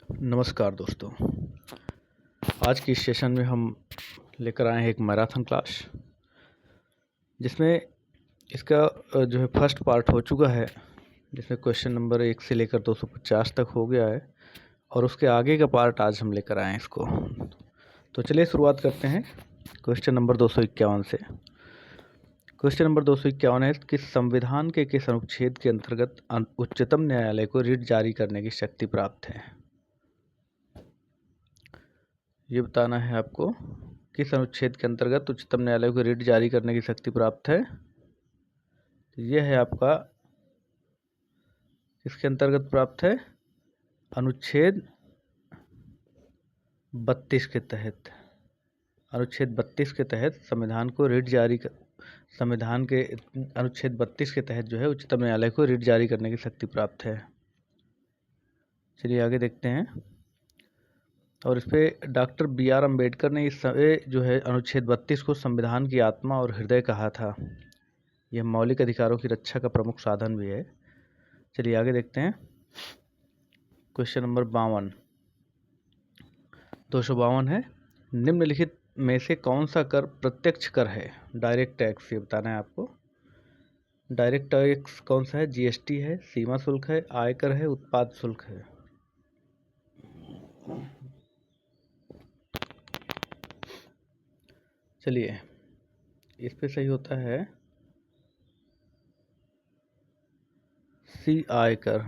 नमस्कार दोस्तों। आज की इस सेशन में हम लेकर आए हैं एक मैराथन क्लास, जिसमें इसका जो है फर्स्ट पार्ट हो चुका है, जिसमें क्वेश्चन नंबर 1 से लेकर 250 तक हो गया है और उसके आगे का पार्ट आज हम लेकर आए हैं इसको। तो चलिए शुरुआत करते हैं क्वेश्चन नंबर 251 से। क्वेश्चन नंबर 251 है कि संविधान के किस अनुच्छेद के अंतर्गत उच्चतम न्यायालय को रिट जारी करने की शक्ति प्राप्त है। ये बताना है आपको किस अनुच्छेद के अंतर्गत उच्चतम न्यायालय को रिट जारी करने की शक्ति प्राप्त है। यह है आपका किसके अंतर्गत प्राप्त है, अनुच्छेद 32 के तहत। अनुच्छेद 32 के तहत संविधान को रिट जारी संविधान के अनुच्छेद 32 के तहत जो है उच्चतम न्यायालय को रिट जारी करने की शक्ति प्राप्त है। चलिए आगे देखते हैं। और इस पर डॉक्टर B.R. अम्बेडकर ने इस जो है अनुच्छेद 32 को संविधान की आत्मा और हृदय कहा था। यह मौलिक अधिकारों की रक्षा का प्रमुख साधन भी है। चलिए आगे देखते हैं। क्वेश्चन नंबर 52 252 है, निम्नलिखित में से कौन सा कर प्रत्यक्ष कर है। डायरेक्ट टैक्स ये बताना है आपको। डायरेक्ट टैक्स कौन सा है, GST है, सीमा शुल्क है, आयकर है, उत्पाद शुल्क है। चलिए इस पे सही होता है सी, आयकर।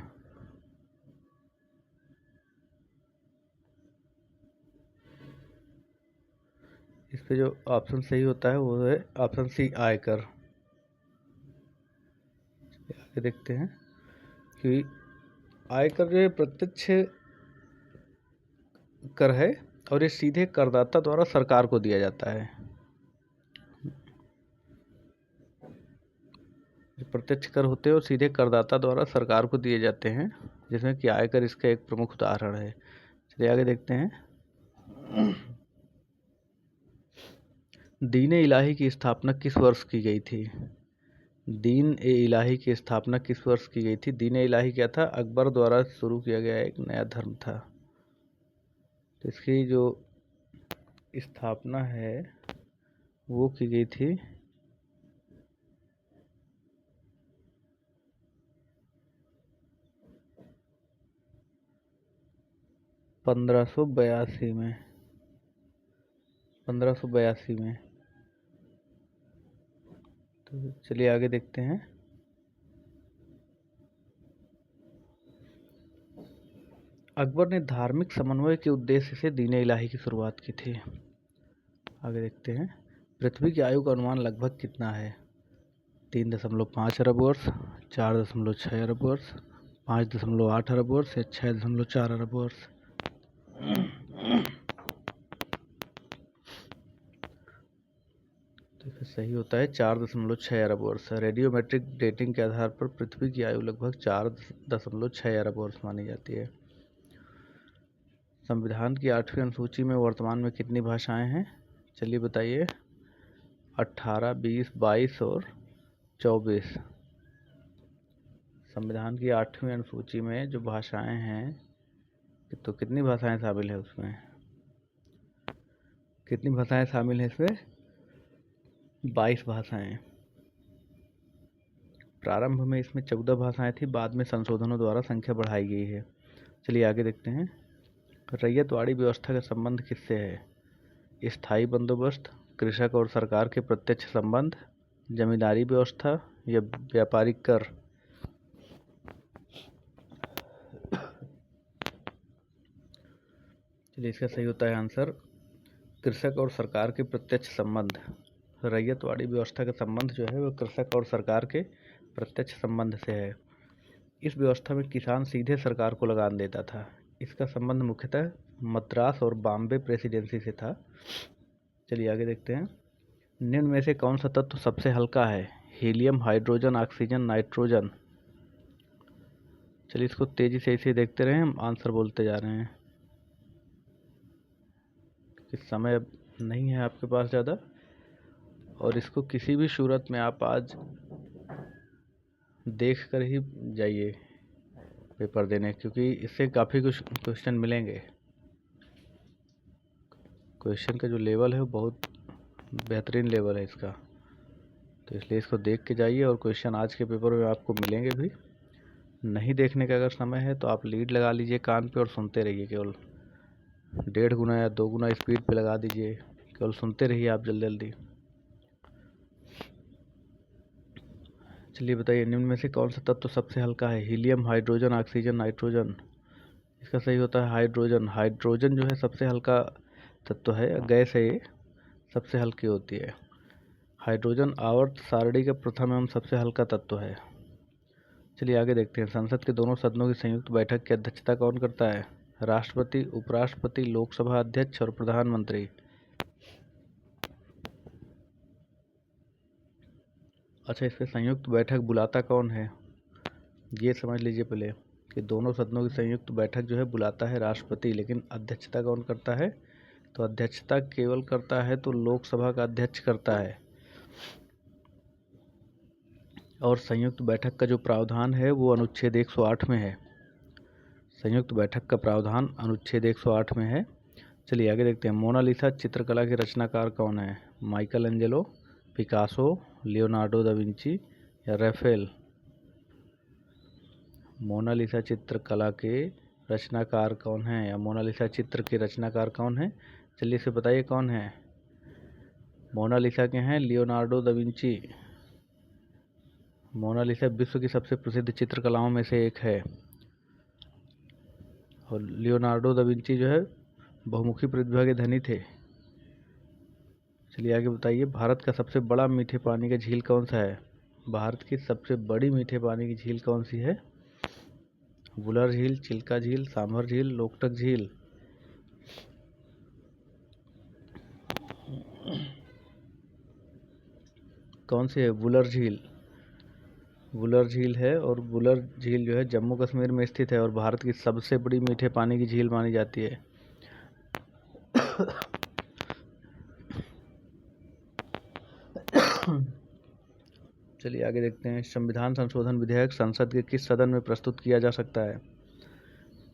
इस पे जो ऑप्शन सही होता है वो है ऑप्शन सी, आयकर। आगे देखते हैं कि आयकर जो है प्रत्यक्ष कर है और ये सीधे करदाता द्वारा सरकार को दिया जाता है। जो प्रत्यक्ष कर होते हैं वो सीधे करदाता द्वारा सरकार को दिए जाते हैं, जिसमें कि आयकर इसका एक प्रमुख उदाहरण है। चलिए आगे देखते हैं। दीन-ए इलाही की स्थापना किस वर्ष की गई थी। दीन-ए इलाही की स्थापना किस वर्ष की गई थी। दीन-ए इलाही क्या था, अकबर द्वारा शुरू किया गया एक नया धर्म था। तो इसकी जो स्थापना है वो की गई थी 1582 में। 1582 में। तो चलिए आगे देखते हैं। अकबर ने धार्मिक समन्वय के उद्देश्य से दीन-ए इलाही की शुरुआत की थी। आगे देखते हैं। पृथ्वी की आयु का अनुमान लगभग कितना है। 3.5 अरब वर्ष, 4.6 अरब वर्ष, 5.8 अरब वर्ष या 6.4 अरब वर्ष। तो फिर सही होता है 4.6 अरब वर्ष। रेडियोमेट्रिक डेटिंग के आधार पर पृथ्वी की आयु लगभग 4.6 अरब वर्ष मानी जाती है। संविधान की 8वीं अनुसूची में वर्तमान में कितनी भाषाएं हैं। चलिए बताइए। 18, 20, 22 और 24। संविधान की 8वीं अनुसूची में जो भाषाएं हैं, तो कितनी भाषाएं शामिल है उसमें। कितनी भाषाएं शामिल हैं इसमें। 22 भाषाएं। प्रारंभ में इसमें 14 भाषाएं थी, बाद में संशोधनों द्वारा संख्या बढ़ाई गई है। चलिए आगे देखते हैं। रैयतवाड़ी व्यवस्था का संबंध किससे है। स्थायी बंदोबस्त, कृषक और सरकार के प्रत्यक्ष संबंध, जमींदारी व्यवस्था या व्यापारिक कर। चलिए इसका सही होता है आंसर कृषक और सरकार के प्रत्यक्ष संबंध। रैयतवाड़ी व्यवस्था का संबंध जो है वो कृषक और सरकार के प्रत्यक्ष संबंध से है। इस व्यवस्था में किसान सीधे सरकार को लगान देता था। इसका संबंध मुख्यतः मद्रास और बॉम्बे प्रेसिडेंसी से था। चलिए आगे देखते हैं। निम्न में से कौन सा तत्व सबसे हल्का है। Helium, hydrogen, oxygen, nitrogen. चलिए इसको तेजी से इसे देखते रहें, हम आंसर बोलते जा रहे हैं। इस समय अब नहीं है आपके पास ज़्यादा, और इसको किसी भी सूरत में आप आज देख कर ही जाइए। पेपर देने, क्योंकि इससे काफ़ी कुछ क्वेश्चन मिलेंगे। क्वेश्चन का जो लेवल है वो बहुत बेहतरीन लेवल है इसका, तो इसलिए इसको देख के जाइए। और क्वेश्चन आज के पेपर में आपको मिलेंगे भी। नहीं देखने का अगर समय है तो आप लीड लगा लीजिए कान पे और सुनते रहिए, केवल 1.5 गुना या 2 गुना स्पीड पे लगा दीजिए, केवल सुनते रहिए आप जल्दी जल्दी। चलिए बताइए, निम्न में से कौन सा तत्व सबसे हल्का है? Helium, hydrogen, oxygen, nitrogen. इसका सही होता है हाइड्रोजन। हाइड्रोजन जो है सबसे हल्का तत्व है, गैस है, ये सबसे हल्की होती है। हाइड्रोजन आवर्त सारणी का प्रथम एवं सबसे हल्का तत्व है। चलिए आगे देखते हैं। संसद के दोनों सदनों की संयुक्त बैठक की अध्यक्षता कौन करता है? राष्ट्रपति, उपराष्ट्रपति, लोकसभा अध्यक्ष और प्रधानमंत्री। अच्छा, इस पर संयुक्त बैठक बुलाता कौन है, ये समझ लीजिए पहले कि दोनों सदनों की संयुक्त बैठक जो है बुलाता है राष्ट्रपति, लेकिन अध्यक्षता कौन करता है? तो अध्यक्षता केवल करता है तो लोकसभा का अध्यक्ष करता है। और संयुक्त बैठक का जो प्रावधान है वो अनुच्छेद 108 में है। संयुक्त बैठक का प्रावधान अनुच्छेद 108 में है। चलिए आगे देखते हैं। मोनालिसा चित्रकला के रचनाकार कौन है? Michael Angelo, Picasso, Leonardo da Vinci या राफेल। मोनालिसा चित्रकला के रचनाकार कौन है, या मोनालिसा चित्र के रचनाकार कौन है? चलिए इसे बताइए कौन है। मोनालिसा के हैं लियोनार्डो दा विंची। मोनालिसा विश्व की सबसे प्रसिद्ध चित्रकलाओं में से एक है। और लियोनार्डो दा विंची जो है बहुमुखी प्रतिभा के धनी थे। चलिए आगे बताइए। भारत का सबसे बड़ा मीठे पानी का झील कौन सा है? भारत की सबसे बड़ी मीठे पानी की झील कौन सी है? वुलर झील, चिल्का झील, सांभर झील, लोकटक झील। कौन सी है? वुलर झील। वुलर झील है, और वुलर झील जो है जम्मू कश्मीर में स्थित है और भारत की सबसे बड़ी मीठे पानी की झील मानी जाती है। चलिए आगे देखते हैं। संविधान संशोधन विधेयक संसद के किस सदन में प्रस्तुत किया जा सकता है?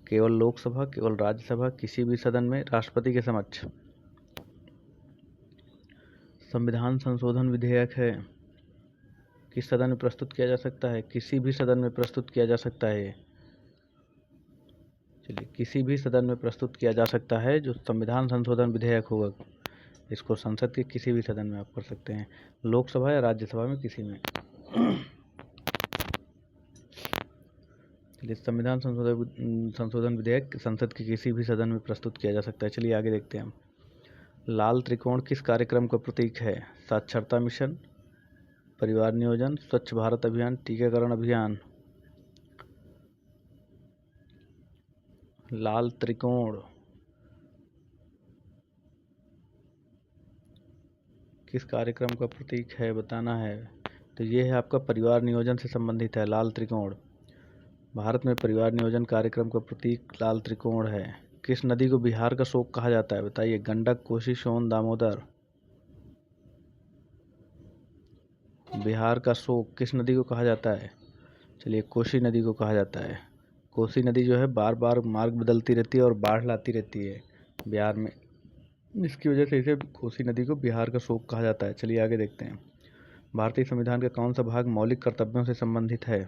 केवल लोकसभा, केवल राज्यसभा, किसी भी सदन में, राष्ट्रपति के समक्ष। संविधान संशोधन विधेयक है, किस सदन में प्रस्तुत किया जा सकता है? किसी भी सदन में प्रस्तुत किया जा सकता है। चलिए, किसी भी सदन में प्रस्तुत किया जा सकता है जो संविधान संशोधन विधेयक होगा, इसको संसद के किसी भी सदन में आप कर सकते हैं, लोकसभा या राज्यसभा में, किसी में। चलिए, संविधान संशोधन विधेयक संसद के किसी भी सदन में प्रस्तुत किया जा सकता है। चलिए आगे देखते हैं। लाल त्रिकोण किस कार्यक्रम का प्रतीक है? साक्षरता मिशन, परिवार नियोजन, स्वच्छ भारत अभियान, टीकाकरण अभियान। लाल त्रिकोण किस कार्यक्रम का प्रतीक है, बताना है। तो ये है आपका परिवार नियोजन से संबंधित है लाल त्रिकोण। भारत में परिवार नियोजन कार्यक्रम का प्रतीक लाल त्रिकोण है। किस नदी को बिहार का शोक कहा जाता है? बताइए। गंडक, कोसी, सोन, दामोदर। बिहार का शोक किस नदी को कहा जाता है? चलिए, कोसी नदी को कहा जाता है। कोसी नदी जो है बार बार मार्ग बदलती रहती है और बाढ़ लाती रहती है बिहार में, इसकी वजह से इसे कोसी नदी को बिहार का शोक कहा जाता है। चलिए आगे देखते हैं। भारतीय संविधान का कौन सा भाग मौलिक कर्तव्यों से संबंधित है?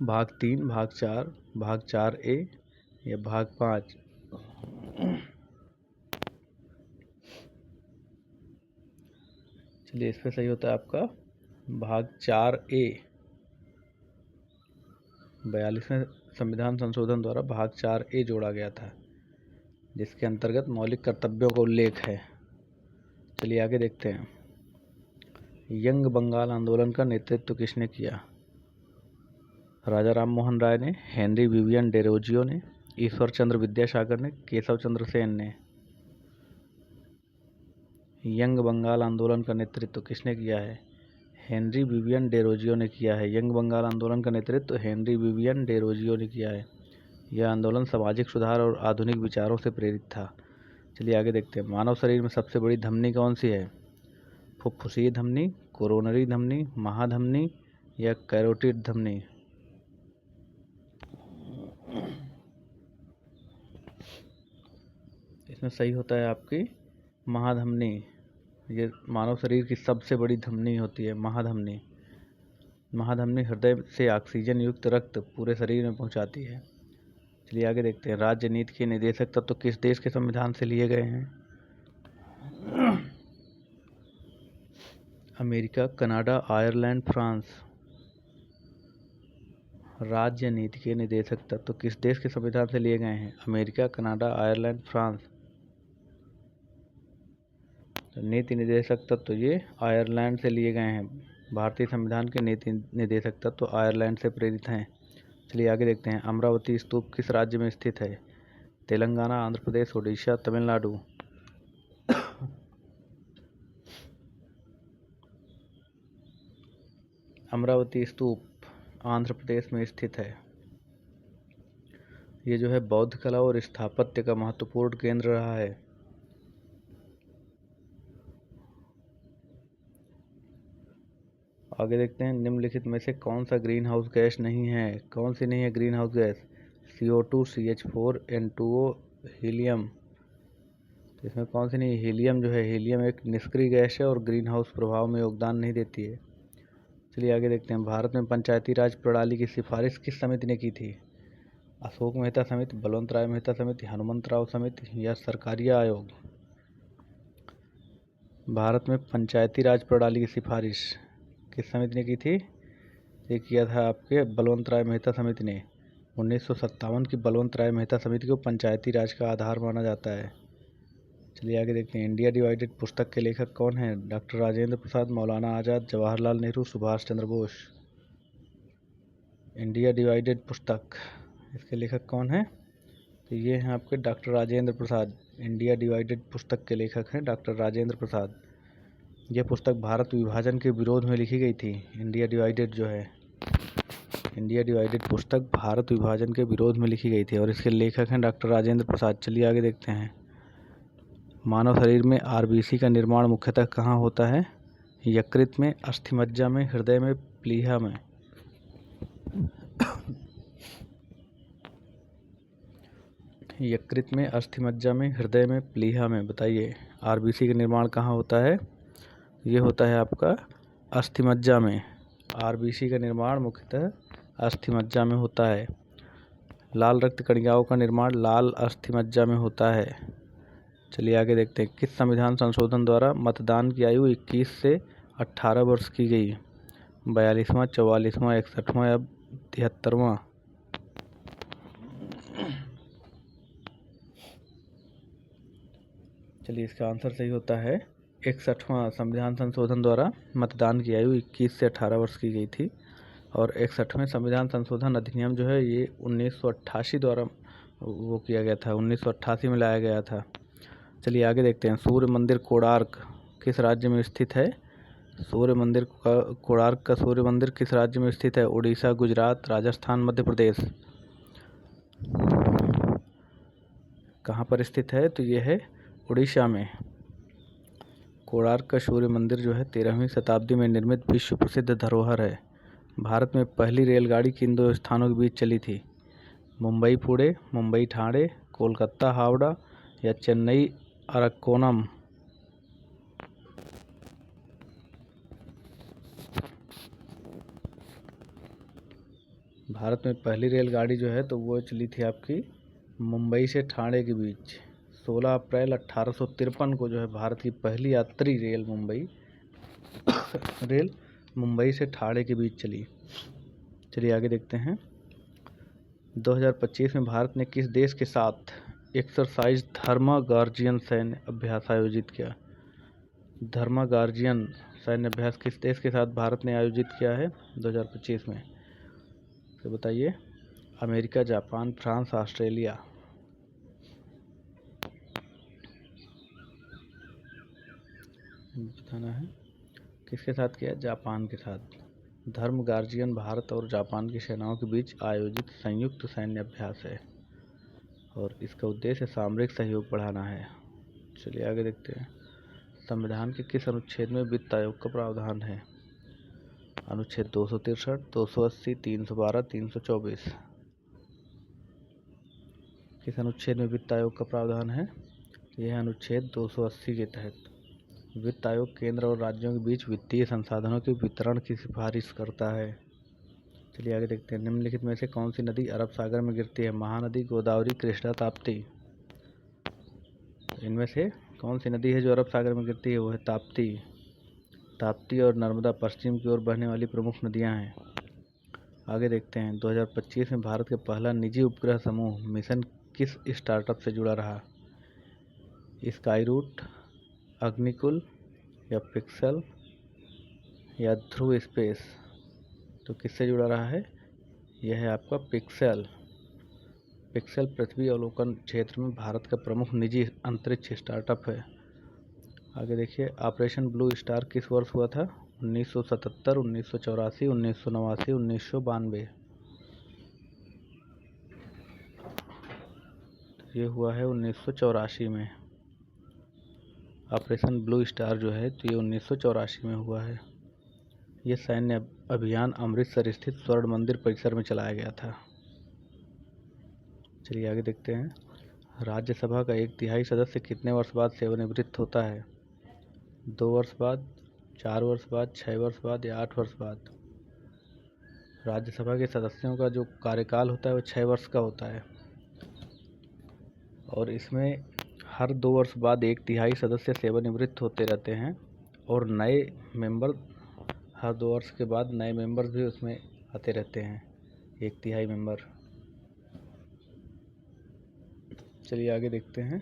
भाग 3, भाग 4, भाग 4A या भाग 5। चलिए, इस पर सही होता है आपका भाग 4A। 42वें संविधान संशोधन द्वारा भाग 4A जोड़ा गया था, जिसके अंतर्गत मौलिक कर्तव्यों का उल्लेख है। चलिए आगे देखते हैं। यंग बंगाल आंदोलन का नेतृत्व किसने किया? राजा राम मोहन राय ने, हेनरी विवियन डेरोजियो ने, ईश्वर चंद्र विद्यासागर ने, केशव चंद्र सेन ने। यंग बंगाल आंदोलन का नेतृत्व किसने किया है? हेनरी विवियन डेरोजियो ने किया है। यंग बंगाल आंदोलन का नेतृत्व हेनरी विवियन डेरोजियो ने किया है। यह आंदोलन सामाजिक सुधार और आधुनिक विचारों से प्रेरित था। चलिए आगे देखते हैं। मानव शरीर में सबसे बड़ी धमनी कौन सी है? फुफ्फुसीय धमनी, कोरोनरी धमनी, महाधमनी या कैरोटिड धमनी। इसमें सही होता है आपकी महाधमनी। ये मानव शरीर की सबसे बड़ी धमनी होती है महाधमनी। महाधमनी हृदय से ऑक्सीजन युक्त रक्त पूरे शरीर में पहुंचाती है। चलिए आगे देखते हैं। राज्य नीति के निदेशक तत्व किस देश के संविधान से लिए गए हैं? America, Canada, Ireland, France. राज्य नीति के निदेशक तत्व किस देश के संविधान से लिए गए हैं? America, Canada, Ireland, France. तो नीति निदेशक तत्व ये आयरलैंड से लिए गए हैं। भारतीय संविधान के नीति निदेशक तत्व आयरलैंड से प्रेरित हैं। चलिए आगे देखते हैं। अमरावती स्तूप किस राज्य में स्थित है? तेलंगाना, आंध्र प्रदेश, उड़ीसा, तमिलनाडु। अमरावती स्तूप आंध्र प्रदेश में स्थित है। ये जो है बौद्ध कला और स्थापत्य का महत्वपूर्ण केंद्र रहा है। आगे देखते हैं। निम्नलिखित में से कौन सा ग्रीन हाउस गैस नहीं है? कौन सी नहीं है green house gas? CO2, CH4, N2O, helium. तो इसमें कौन सी नहीं? हीलियम जो है, हीलियम एक निष्क्रिय गैस है और ग्रीन हाउस प्रभाव में योगदान नहीं देती है। चलिए आगे देखते हैं। भारत में पंचायती राज प्रणाली की सिफारिश किस समिति ने की थी? अशोक मेहता समिति, बलवंत राय मेहता समिति, हनुमंत राव समिति या सरकारिया आयोग? भारत में पंचायती राज प्रणाली की सिफारिश किस समिति ने की थी? ये किया था आपके बलवंत राय मेहता समिति ने। 1957 की बलवंत राय मेहता समिति को पंचायती राज का आधार माना जाता है। चलिए आगे देखते हैं। इंडिया डिवाइडेड पुस्तक के लेखक कौन हैं? डॉक्टर राजेंद्र प्रसाद, मौलाना आज़ाद, जवाहरलाल नेहरू, सुभाष चंद्र बोस। इंडिया डिवाइडेड पुस्तक, इसके लेखक कौन हैं? तो ये हैं आपके doctor Rajendra Prasad. India divided पुस्तक के लेखक हैं डॉक्टर राजेंद्र प्रसाद। यह पुस्तक भारत विभाजन के विरोध में लिखी गई थी। इंडिया डिवाइडेड जो है, इंडिया डिवाइडेड पुस्तक भारत विभाजन के विरोध में लिखी गई थी और इसके लेखक हैं डॉक्टर राजेंद्र प्रसाद। चलिए आगे देखते हैं। मानव शरीर में RBC का निर्माण मुख्यतः कहाँ होता है? यकृत में, अस्थिमज्जा में, हृदय में, प्लीहा में। यकृत में, अस्थिमज्जा में, हृदय में, प्लीहा में। बताइए RBC का निर्माण कहाँ होता है? ये होता है आपका अस्थिमज्जा में। RBC का निर्माण मुख्यतः अस्थिमज्जा में होता है। लाल रक्त कणिकाओं का निर्माण लाल अस्थिमज्जा में होता है। चलिए आगे देखते हैं। किस संविधान संशोधन द्वारा मतदान की आयु 21 से 18 वर्ष की गई? 42वां, 44वां, 61वां या 73वां? चलिए इसका आंसर सही होता है 61वां। संविधान संशोधन द्वारा मतदान की आयु 21 से 18 वर्ष की गई थी और 61वें संविधान संशोधन अधिनियम जो है ये 1988 द्वारा वो किया गया था, 1988 में लाया गया था। चलिए आगे देखते हैं। सूर्य मंदिर कोणार्क किस राज्य में स्थित है? कोणार्क का सूर्य मंदिर किस राज्य में स्थित है? उड़ीसा, गुजरात, राजस्थान, मध्य प्रदेश। कहाँ पर स्थित है? तो ये है उड़ीसा में। कोणार्क का सूर्य मंदिर जो है 13वीं शताब्दी में निर्मित विश्व प्रसिद्ध धरोहर है। भारत में पहली रेलगाड़ी किन दो स्थानों के बीच चली थी? मुंबई पुणे, मुंबई ठाणे, कोलकाता हावड़ा या चेन्नई अरक्कोनम? भारत में पहली रेलगाड़ी जो है तो वो चली थी आपकी मुंबई से ठाणे के बीच। 16 अप्रैल 1853 को जो है भारत की पहली यात्री रेल मुंबई से ठाणे के बीच चली। चलिए आगे देखते हैं। 2025 में भारत ने किस देश के साथ एक्सरसाइज धर्मा गार्जियन सैन्य अभ्यास आयोजित किया? धर्मा गार्जियन सैन्य अभ्यास किस देश के साथ भारत ने आयोजित किया है 2025 में? तो बताइए। America, Japan, France, Australia. बताना है किसके साथ किया? जापान के साथ। धर्म गार्जियन भारत और जापान की सेनाओं के बीच आयोजित संयुक्त सैन्य अभ्यास है और इसका उद्देश्य सामरिक सहयोग बढ़ाना है। चलिए आगे देखते हैं। संविधान के किस अनुच्छेद में वित्त आयोग का प्रावधान है? अनुच्छेद 263, 280, 312, 324। किस अनुच्छेद में वित्त आयोग का प्रावधान है? यह है अनुच्छेद 280 के तहत। वित्त आयोग केंद्र और राज्यों के बीच वित्तीय संसाधनों के वितरण की सिफारिश करता है। चलिए आगे देखते हैं। निम्नलिखित में से कौन सी नदी अरब सागर में गिरती है? महानदी, गोदावरी, कृष्णा, ताप्ती। इनमें से कौन सी नदी है जो अरब सागर में गिरती है? वो है ताप्ती। ताप्ती और नर्मदा पश्चिम की ओर बहने वाली प्रमुख नदियां हैं। आगे देखते हैं। 2025 में भारत का पहला निजी उपग्रह समूह मिशन किस स्टार्टअप से जुड़ा रहा? स्काईरूट, अग्निकुल या पिक्सल या ध्रुव स्पेस। तो किससे जुड़ा रहा है? यह है आपका पिक्सल। पिक्सल पृथ्वी अवलोकन क्षेत्र में भारत का प्रमुख निजी अंतरिक्ष स्टार्टअप है। आगे देखिए। ऑपरेशन ब्लू स्टार किस वर्ष हुआ था? 1977, 1984, 1989, 1992। ये हुआ है 1984 में। ऑपरेशन ब्लू स्टार जो है तो ये 1984 में हुआ है। ये सैन्य अभियान अमृतसर स्थित स्वर्ण मंदिर परिसर में चलाया गया था। चलिए आगे देखते हैं। राज्यसभा का 1/3 सदस्य कितने वर्ष बाद सेवानिवृत्त होता है? 2 वर्ष बाद, 4 वर्ष बाद, 6 वर्ष बाद या 8 वर्ष बाद। राज्यसभा के सदस्यों का जो कार्यकाल होता है वो 6 वर्ष का होता है और इसमें हर 2 वर्ष बाद 1/3 सदस्य सेवानिवृत्त होते रहते हैं और नए मेंबर हर 2 वर्ष के बाद नए मेंबर भी उसमें आते रहते हैं, 1/3 मेंबर। चलिए आगे देखते हैं।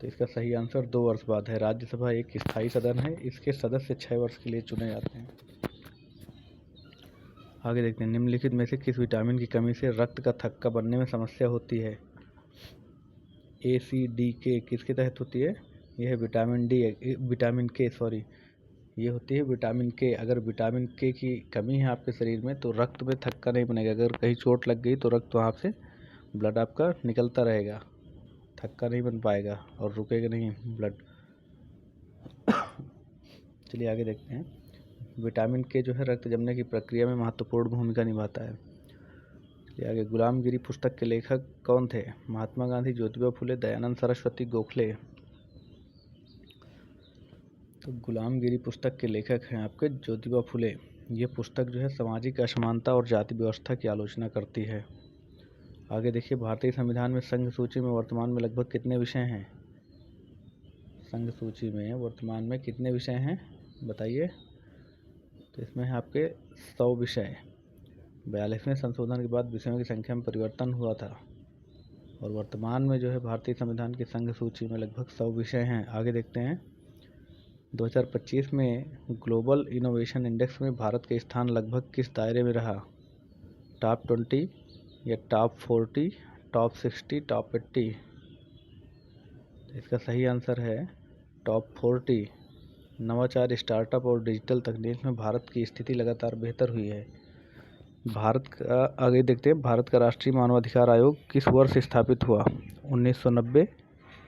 तो इसका सही आंसर 2 वर्ष बाद है। राज्यसभा एक स्थायी सदन है, इसके सदस्य 6 वर्ष के लिए चुने जाते हैं। आगे देखते हैं। निम्नलिखित में से किस विटामिन की कमी से रक्त का थक्का बनने में समस्या होती है? ACDK किसके तहत होती है? यह है विटामिन के सॉरी ये होती है विटामिन के। अगर विटामिन के की कमी है आपके शरीर में तो रक्त में थक्का नहीं बनेगा। अगर कहीं चोट लग गई तो रक्त वहाँ से ब्लड आपका निकलता रहेगा, थक्का नहीं बन पाएगा और रुकेगा नहीं ब्लड। चलिए आगे देखते हैं। विटामिन के जो है रक्त जमने की प्रक्रिया में महत्वपूर्ण भूमिका निभाता है। चलिए आगे। गुलामगिरी पुस्तक के लेखक कौन थे? महात्मा गांधी, ज्योतिबा फुले, दयानंद सरस्वती, गोखले। तो गुलामगिरी पुस्तक के लेखक हैं आपके ज्योतिबा फुले। ये पुस्तक जो है सामाजिक असमानता और जाति व्यवस्था की आलोचना करती है। आगे देखिए। भारतीय संविधान में संघ सूची में वर्तमान में लगभग कितने विषय हैं? संघ सूची में वर्तमान में कितने विषय हैं बताइए? तो इसमें है आपके 100 विषय। 42वें संशोधन के बाद विषयों की संख्या में परिवर्तन हुआ था और वर्तमान में जो है भारतीय संविधान की संघ सूची में लगभग 100 विषय हैं। आगे देखते हैं। 2025 में ग्लोबल इनोवेशन इंडेक्स में भारत का स्थान लगभग किस दायरे में रहा? टॉप 20 या टॉप 40, टॉप 60, टॉप 80। इसका सही आंसर है टॉप 40। नवाचार, स्टार्टअप और डिजिटल तकनीक में भारत की स्थिति लगातार बेहतर हुई है। भारत का आगे देखते हैं। भारत का राष्ट्रीय मानवाधिकार आयोग किस वर्ष स्थापित हुआ? 1990,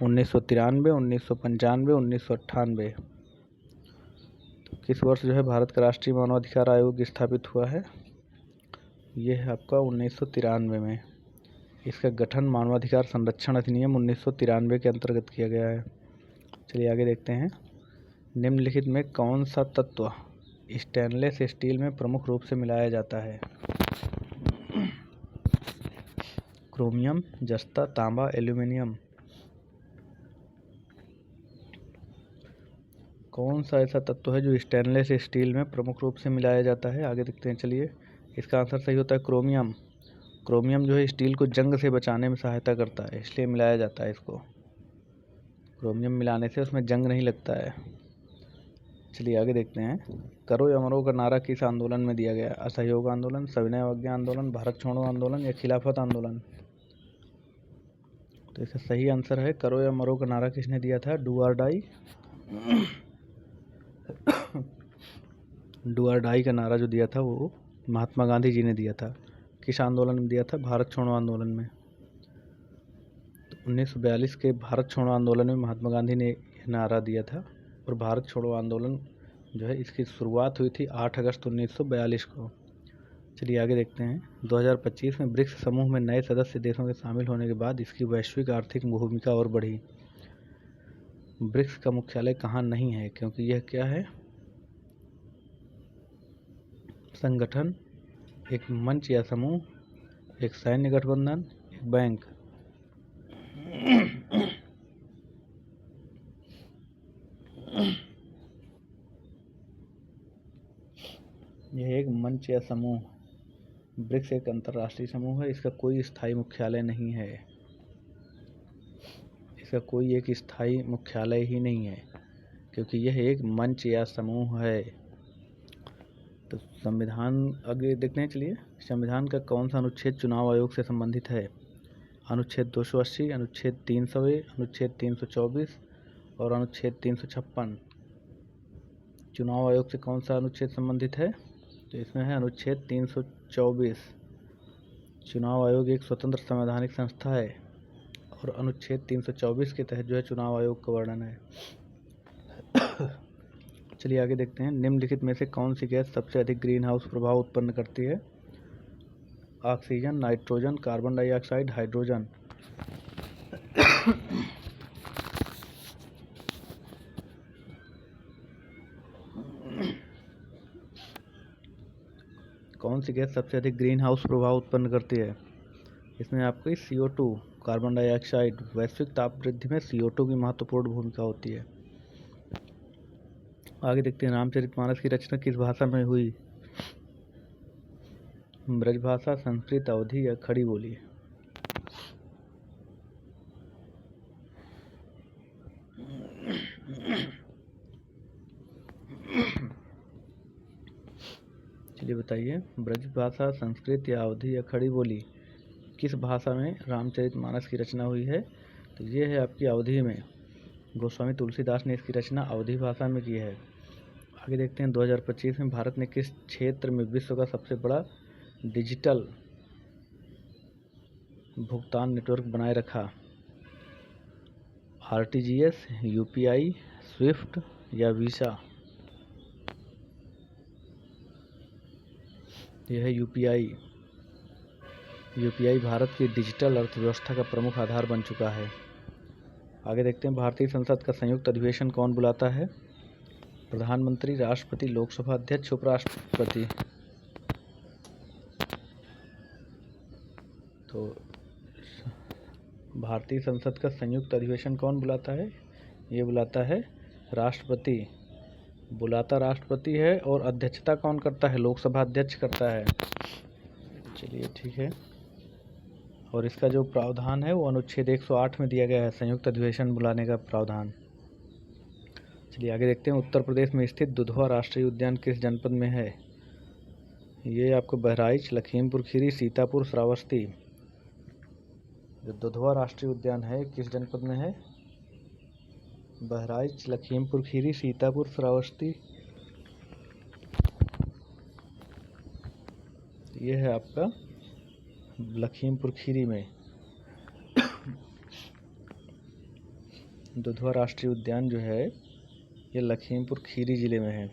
1993, 1995, 1998। तो किस वर्ष जो है भारत का राष्ट्रीय मानवाधिकार आयोग स्थापित हुआ है? ये है आपका 1993 में। इसका गठन मानवाधिकार संरक्षण अधिनियम 1993 के अंतर्गत किया गया है। चलिए आगे देखते हैं। निम्नलिखित में कौन सा तत्व स्टेनलेस स्टील में प्रमुख रूप से मिलाया जाता है? क्रोमियम, जस्ता, तांबा, एल्यूमिनियम। कौन सा ऐसा तत्व है जो स्टेनलेस स्टील में प्रमुख रूप से मिलाया जाता है? आगे देखते हैं। चलिए। इसका आंसर सही होता है क्रोमियम। क्रोमियम जो है स्टील को जंग से बचाने में सहायता करता है, इसलिए मिलाया जाता है इसको। क्रोमियम मिलाने से उसमें जंग नहीं लगता है। चलिए आगे देखते हैं। करो या मरो का नारा किस आंदोलन में दिया गया? असहयोग आंदोलन, सविनय अवज्ञा आंदोलन, भारत छोड़ो आंदोलन या खिलाफत आंदोलन। तो इसका सही आंसर है करो या मरो का नारा किसने दिया था? डू और डाई। डू और डाई का नारा जो दिया था वो महात्मा गांधी जी ने दिया था। किस आंदोलन में दिया था? भारत छोड़ो आंदोलन में। 1942 के भारत छोड़ो आंदोलन में महात्मा गांधी ने यह नारा दिया था और भारत छोड़ो आंदोलन जो है इसकी शुरुआत हुई थी 8 अगस्त 1942 को। चलिए आगे देखते हैं। 2025 में ब्रिक्स समूह में नए सदस्य देशों के शामिल होने के बाद इसकी वैश्विक आर्थिक भूमिका और बढ़ी। ब्रिक्स का मुख्यालय कहाँ नहीं है, क्योंकि यह क्या है? संगठन, एक मंच या समूह, एक सैन्य गठबंधन, एक बैंक। यह एक मंच या समूह। ब्रिक्स एक अंतर्राष्ट्रीय समूह है, इसका कोई स्थायी मुख्यालय नहीं है। इसका कोई एक स्थायी मुख्यालय ही नहीं है, क्योंकि यह एक मंच या समूह है। तो संविधान आगे देखते हैं। चलिए, संविधान का कौन सा अनुच्छेद चुनाव आयोग से संबंधित है? अनुच्छेद 280, अनुच्छेद 300, अनुच्छेद 324 और अनुच्छेद 356। चुनाव आयोग से कौन सा अनुच्छेद संबंधित है? तो इसमें है अनुच्छेद 324। चुनाव आयोग एक स्वतंत्र संवैधानिक संस्था है और अनुच्छेद 324 के तहत जो है चुनाव आयोग का वर्णन है। चलिए आगे देखते हैं। निम्नलिखित में से कौन सी गैस सबसे अधिक ग्रीन हाउस प्रभाव उत्पन्न करती है? Oxygen, nitrogen, carbon dioxide, hydrogen. कौन सी गैस सबसे अधिक ग्रीन हाउस प्रभाव उत्पन्न करती है? इसमें आपकी CO2, कार्बन डाइऑक्साइड। वैश्विक ताप वृद्धि में CO2 की महत्वपूर्ण भूमिका होती है। आगे देखते हैं। रामचरितमानस की रचना किस भाषा में हुई? ब्रजभाषा, संस्कृत, अवधी या खड़ी बोली। चलिए बताइए, ब्रजभाषा, संस्कृत या अवधी या खड़ी बोली, किस भाषा में रामचरितमानस की रचना हुई है? तो ये है आपकी अवधी में। गोस्वामी तुलसीदास ने इसकी रचना अवधी भाषा में की है। आगे देखते हैं। 2025 में भारत ने किस क्षेत्र में विश्व का सबसे बड़ा डिजिटल भुगतान नेटवर्क बनाए रखा? RTGS, UPI, स्विफ्ट या वीसा? यह है UPI। UPI भारत की डिजिटल अर्थव्यवस्था का प्रमुख आधार बन चुका है। आगे देखते हैं। भारतीय संसद का संयुक्त अधिवेशन कौन बुलाता है? प्रधानमंत्री, राष्ट्रपति, लोकसभा अध्यक्ष, उपराष्ट्रपति। तो भारतीय संसद का संयुक्त अधिवेशन कौन बुलाता है? ये बुलाता है राष्ट्रपति। बुलाता राष्ट्रपति है और अध्यक्षता कौन करता है? लोकसभा अध्यक्ष करता है। चलिए ठीक है। और इसका जो प्रावधान है वो अनुच्छेद 108 में दिया गया है, संयुक्त अधिवेशन बुलाने का प्रावधान। चलिए आगे देखते हैं। उत्तर प्रदेश में स्थित दुधवा राष्ट्रीय उद्यान किस जनपद में है? ये आपको बहराइच, लखीमपुर खीरी, सीतापुर, श्रावस्ती। जो दुधवा राष्ट्रीय उद्यान है किस जनपद में है? बहराइच, लखीमपुर खीरी, सीतापुर, श्रावस्ती। ये है आपका लखीमपुर खीरी में। दुधवा राष्ट्रीय उद्यान जो है ये लखीमपुर खीरी जिले में है।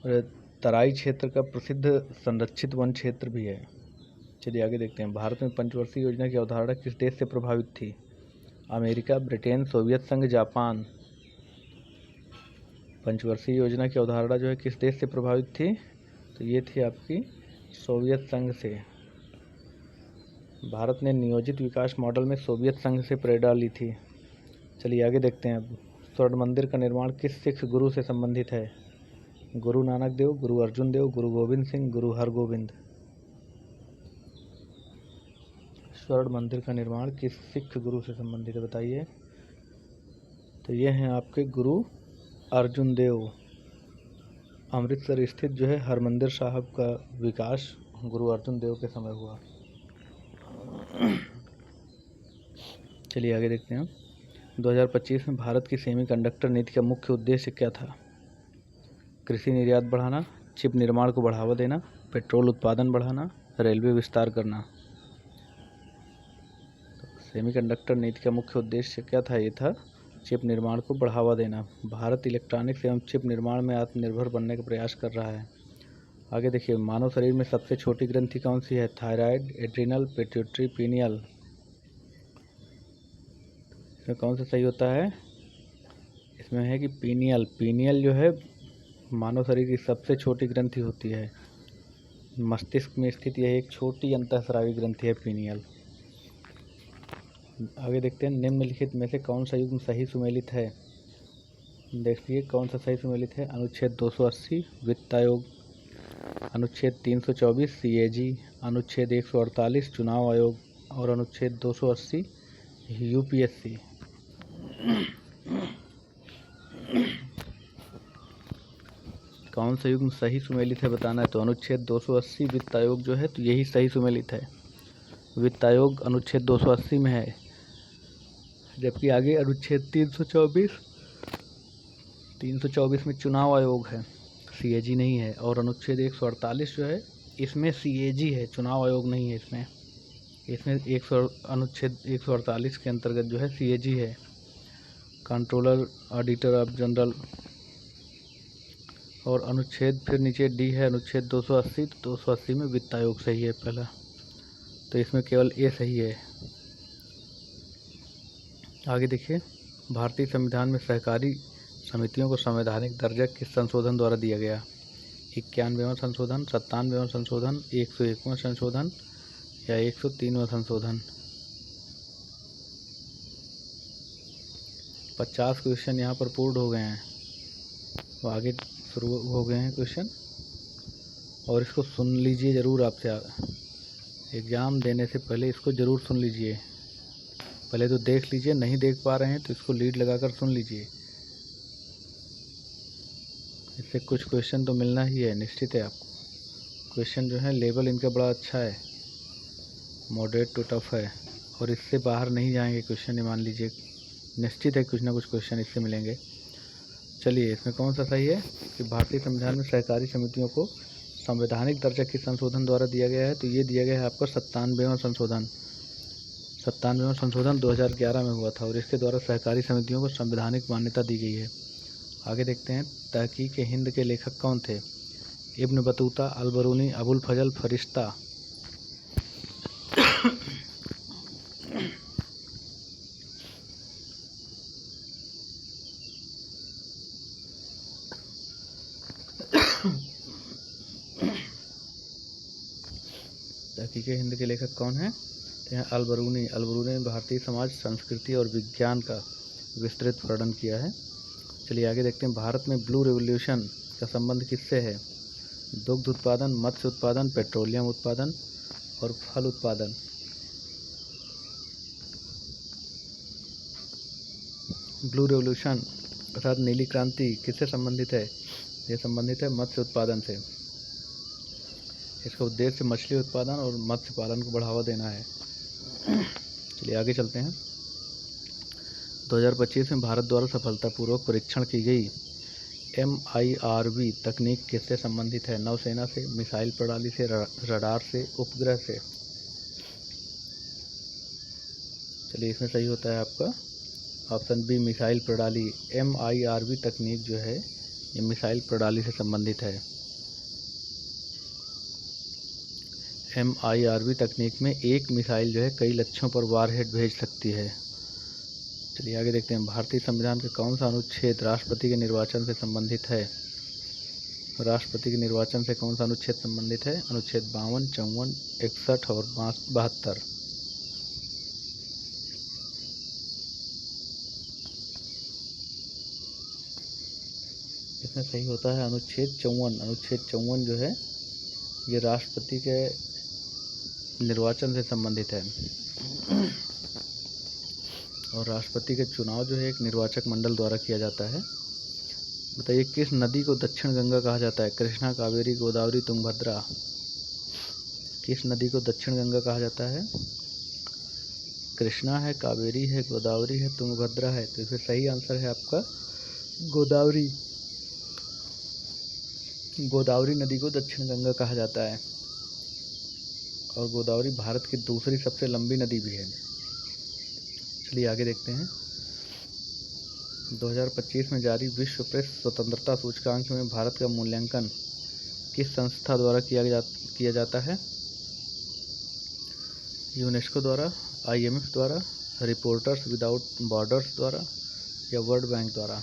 और तराई क्षेत्र का प्रसिद्ध संरक्षित वन क्षेत्र भी है। चलिए आगे देखते हैं। भारत में पंचवर्षीय योजना की अवधारणा किस देश से प्रभावित थी? अमेरिका, ब्रिटेन, सोवियत संघ, जापान। पंचवर्षीय योजना की अवधारणा जो है किस देश से प्रभावित थी? तो ये थी आपकी सोवियत संघ से। भारत ने नियोजित विकास मॉडल में सोवियत संघ से प्रेरणा ली थी। चलिए आगे देखते हैं। अब स्वर्ण मंदिर का निर्माण किस सिख गुरु से संबंधित है? गुरु नानक देव, गुरु अर्जुन देव, गुरु गोविंद सिंह, गुरु हरगोविंद। स्वर्ण मंदिर का निर्माण किस सिख गुरु से संबंधित है बताइए? तो ये हैं आपके गुरु अर्जुन देव। अमृतसर स्थित जो है हरमंदिर साहब का विकास गुरु अर्जुन देव के समय हुआ। चलिए आगे देखते हैं। 2025 में भारत की सेमीकंडक्टर नीति का मुख्य उद्देश्य क्या था? कृषि निर्यात बढ़ाना, चिप निर्माण को बढ़ावा देना, पेट्रोल उत्पादन बढ़ाना, रेलवे विस्तार करना। तो सेमीकंडक्टर नीति का मुख्य उद्देश्य क्या था? ये था चिप निर्माण को बढ़ावा देना। भारत इलेक्ट्रॉनिक्स एवं चिप निर्माण में आत्मनिर्भर बनने का प्रयास कर रहा है। आगे देखिए। मानव शरीर में सबसे छोटी ग्रंथि कौन सी है? Thyroid, adrenal, pituitary, pineal. इसमें कौन सा सही होता है? इसमें है कि पीनियल। पीनियल जो है मानव शरीर की सबसे छोटी ग्रंथि होती है। मस्तिष्क में स्थित यह एक छोटी अंतःस्रावी ग्रंथि है पीनियल। आगे देखते हैं, निम्नलिखित में से कौन सा युग्म सही सुमेलित है? देखिए कौन सा सही सुमेलित है। अनुच्छेद 280 वित्त आयोग, अनुच्छेद 324 सीएजी, अनुच्छेद 148 चुनाव आयोग और अनुच्छेद 280 यूपीएससी। कौन सा युग्म सही सुमेलित है बताना है। तो अनुच्छेद 280 वित्त आयोग जो है तो यही सही सुमेलित है। वित्त आयोग अनुच्छेद 280 में है, जबकि आगे अनुच्छेद 324 में चुनाव आयोग है, सीएजी नहीं है। और अनुच्छेद 148 जो है इसमें सीएजी है, चुनाव आयोग नहीं है। इसमें अनुच्छेद 148 के अंतर्गत जो है सीएजी है, कंट्रोलर ऑडिटर ऑफ जनरल। और अनुच्छेद फिर नीचे डी है अनुच्छेद 280, तो 280 में वित्त आयोग सही है पहला, तो इसमें केवल ए सही है। आगे देखिए, भारतीय संविधान में सहकारी समितियों को संवैधानिक दर्जा किस संशोधन द्वारा दिया गया? 91वां संशोधन, 97वां संशोधन, 101वां संशोधन या 103वां संशोधन? 50 क्वेश्चन यहाँ पर पूर्ण हो गए हैं, तो आगे शुरू हो गए हैं क्वेश्चन। और इसको सुन लीजिए ज़रूर, आपसे एग्ज़ाम देने से पहले इसको ज़रूर सुन लीजिए। पहले तो देख लीजिए, नहीं देख पा रहे हैं तो इसको लीड लगाकर सुन लीजिए। इससे कुछ क्वेश्चन तो मिलना ही है, निश्चित है आपको। क्वेश्चन जो है लेवल इनका बड़ा अच्छा है, मॉडरेट टू टफ है, और इससे बाहर नहीं जाएंगे क्वेश्चन, ये मान लीजिए निश्चित है कुछ ना कुछ क्वेश्चन इससे मिलेंगे। चलिए, इसमें कौन सा सही है कि भारतीय संविधान में सहकारी समितियों को संवैधानिक दर्जा किस संशोधन द्वारा दिया गया है? तो ये दिया गया है आपका 97वां संशोधन। 97वां संशोधन 2011 में हुआ था और इसके द्वारा सहकारी समितियों को संवैधानिक मान्यता दी गई है। आगे देखते हैं, तहकीक हिंद के लेखक कौन थे? इब्न बतूता, अल-बरूनी, अबुल फजल, फरिश्ता। तहकीक हिंद के लेखक कौन हैं? तो यहाँ अल-बरूनी। अल-बरूनी ने भारतीय समाज, संस्कृति और विज्ञान का विस्तृत वर्णन किया है। चलिए आगे देखते हैं, भारत में ब्लू रेवोल्यूशन का संबंध किससे है? दुग्ध उत्पादन, मत्स्य उत्पादन, पेट्रोलियम उत्पादन और फल उत्पादन। ब्लू रेवोल्यूशन अर्थात नीली क्रांति किससे संबंधित है? ये संबंधित है मत्स्य उत्पादन से। इसका उद्देश्य मछली उत्पादन और मत्स्य पालन को बढ़ावा देना है। चलिए आगे चलते हैं। 2025 में भारत द्वारा सफलतापूर्वक परीक्षण की गई MIRV तकनीक किससे संबंधित है? नौसेना से, मिसाइल प्रणाली से, रडार से, उपग्रह से। चलिए, इसमें सही होता है आपका ऑप्शन बी, मिसाइल प्रणाली। MIRV तकनीक जो है ये मिसाइल प्रणाली से संबंधित है। MIRV तकनीक में एक मिसाइल जो है कई लक्ष्यों पर वारहेड भेज सकती है। चलिए आगे देखते हैं, भारतीय संविधान का कौन सा अनुच्छेद राष्ट्रपति के निर्वाचन से संबंधित है? राष्ट्रपति के निर्वाचन से कौन सा अनुच्छेद संबंधित है? अनुच्छेद 52, 54, 61 और 72। इसमें सही होता है अनुच्छेद 54। अनुच्छेद 54 जो है ये राष्ट्रपति के निर्वाचन से संबंधित है। और राष्ट्रपति के चुनाव जो है एक निर्वाचक मंडल द्वारा किया जाता है। बताइए, किस नदी को दक्षिण गंगा कहा जाता है? कृष्णा, कावेरी, गोदावरी, तुंगभद्रा। किस नदी को दक्षिण गंगा कहा जाता है? कृष्णा है, कावेरी है, गोदावरी है, तुंगभद्रा है। तो इसमें सही आंसर है आपका गोदावरी। गोदावरी नदी को दक्षिण गंगा कहा जाता है और गोदावरी भारत की दूसरी सबसे लंबी नदी भी है। चलिए आगे देखते हैं, 2025 में जारी विश्व प्रेस स्वतंत्रता सूचकांक में भारत का मूल्यांकन किस संस्था द्वारा किया जाता है? यूनेस्को द्वारा, IMF द्वारा, रिपोर्टर्स विदाउट बॉर्डर्स द्वारा या वर्ल्ड बैंक द्वारा।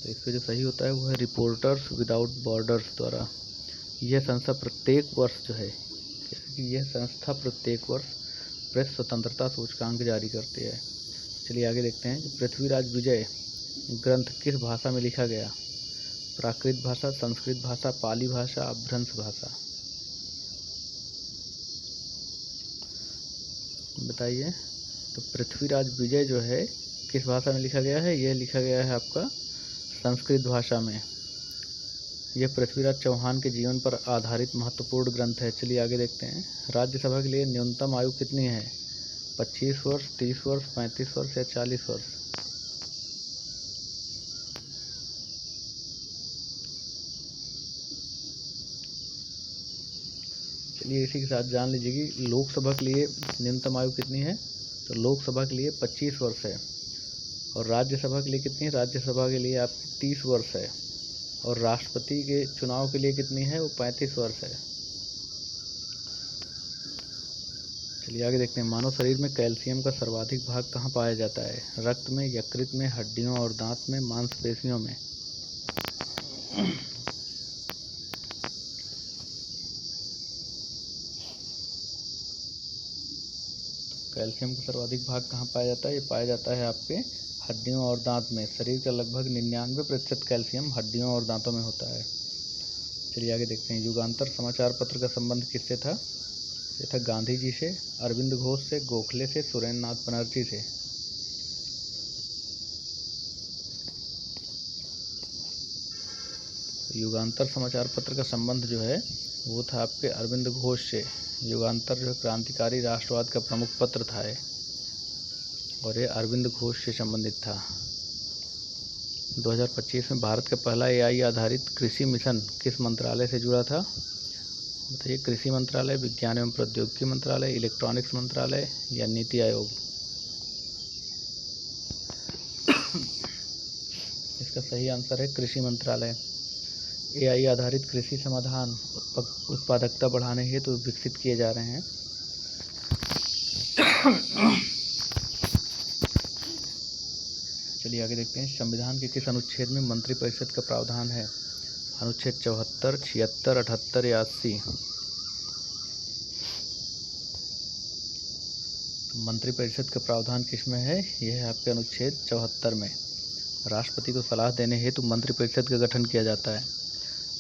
तो इस पे जो सही होता है वो है रिपोर्टर्स विदाउट बॉर्डर्स द्वारा। यह संस्था प्रत्येक वर्ष जो है यह संस्था प्रत्येक वर्ष प्रेस स्वतंत्रता सूचकांक जारी करती है। चलिए आगे देखते हैं। पृथ्वीराज विजय ग्रंथ किस भाषा में लिखा गया? प्राकृत भाषा, संस्कृत भाषा, पाली भाषा, अपभ्रंश भाषा। बताइए। तो पृथ्वीराज विजय जो है किस भाषा में लिखा गया है? यह लिखा गया है आपका संस्कृत भाषा में। यह पृथ्वीराज चौहान के जीवन पर आधारित महत्वपूर्ण ग्रंथ है। चलिए आगे देखते हैं। राज्यसभा के लिए न्यूनतम आयु कितनी है? 25 वर्ष, 30 वर्ष, 35 वर्ष या 40 वर्ष। चलिए इसी के साथ जान लीजिए कि लोकसभा के लिए न्यूनतम आयु कितनी है। तो लोकसभा के लिए 25 वर्ष है। और राज्यसभा के लिए कितनी है? राज्यसभा के लिए आपकी 30 वर्ष है। और राष्ट्रपति के चुनाव के लिए कितनी है? वो 35 वर्ष है। चलिए आगे देखते हैं। मानव शरीर में कैल्शियम का सर्वाधिक भाग कहाँ पाया जाता है? रक्त में, यकृत में, हड्डियों और दांत में, मांसपेशियों में। कैल्शियम का सर्वाधिक भाग कहाँ पाया जाता है? ये पाया जाता है आपके हड्डियों और दांत में। शरीर का लगभग 99% कैल्शियम हड्डियों और दांतों में होता है। चलिए आगे देखते हैं। युगांतर समाचार पत्र का संबंध किससे था? ये था गांधी जी से, अरविंद घोष से, गोखले से, सुरेंद्र नाथ बनर्जी से। युगांतर समाचार पत्र का संबंध जो है वो था आपके अरविंद घोष से। युगांतर जो क्रांतिकारी राष्ट्रवाद का प्रमुख पत्र था और ये अरविंद घोष से संबंधित था। 2025 में भारत का पहला AI आधारित कृषि मिशन किस मंत्रालय से जुड़ा था? बताइए। कृषि मंत्रालय, विज्ञान एवं प्रौद्योगिकी मंत्रालय, इलेक्ट्रॉनिक्स मंत्रालय या नीति आयोग। इसका सही आंसर है कृषि मंत्रालय। AI आधारित कृषि समाधान उत्पादकता बढ़ाने हेतु विकसित किए जा रहे हैं। चलिए आगे देखते हैं। संविधान के किस अनुच्छेद में मंत्रिपरिषद का प्रावधान है? अनुच्छेद 74, 76, 78 या 80। मंत्रिपरिषद का प्रावधान किस में है? यह है आपके अनुच्छेद 74 में। राष्ट्रपति को सलाह देने हेतु मंत्रिपरिषद का गठन किया जाता है।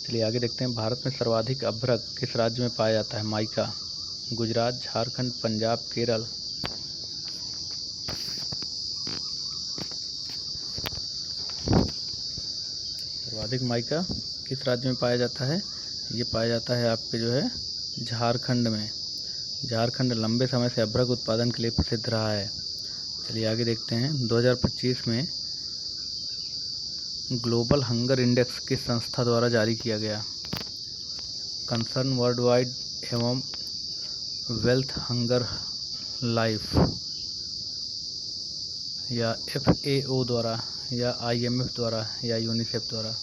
चलिए आगे देखते हैं। भारत में सर्वाधिक अभ्रक किस राज्य में पाया जाता है? माइका। गुजरात, झारखंड, पंजाब, केरल। सर्वाधिक माइका किस राज्य में पाया जाता है? ये पाया जाता है आपके जो है झारखंड में। झारखंड लंबे समय से अभ्रक उत्पादन के लिए प्रसिद्ध रहा है। चलिए आगे देखते हैं। 2025 में ग्लोबल हंगर इंडेक्स किस संस्था द्वारा जारी किया गया? कंसर्न वर्ल्ड वाइड एवं वेल्थ हंगर लाइफ या FAO द्वारा या IMF द्वारा या यूनिसेफ द्वारा।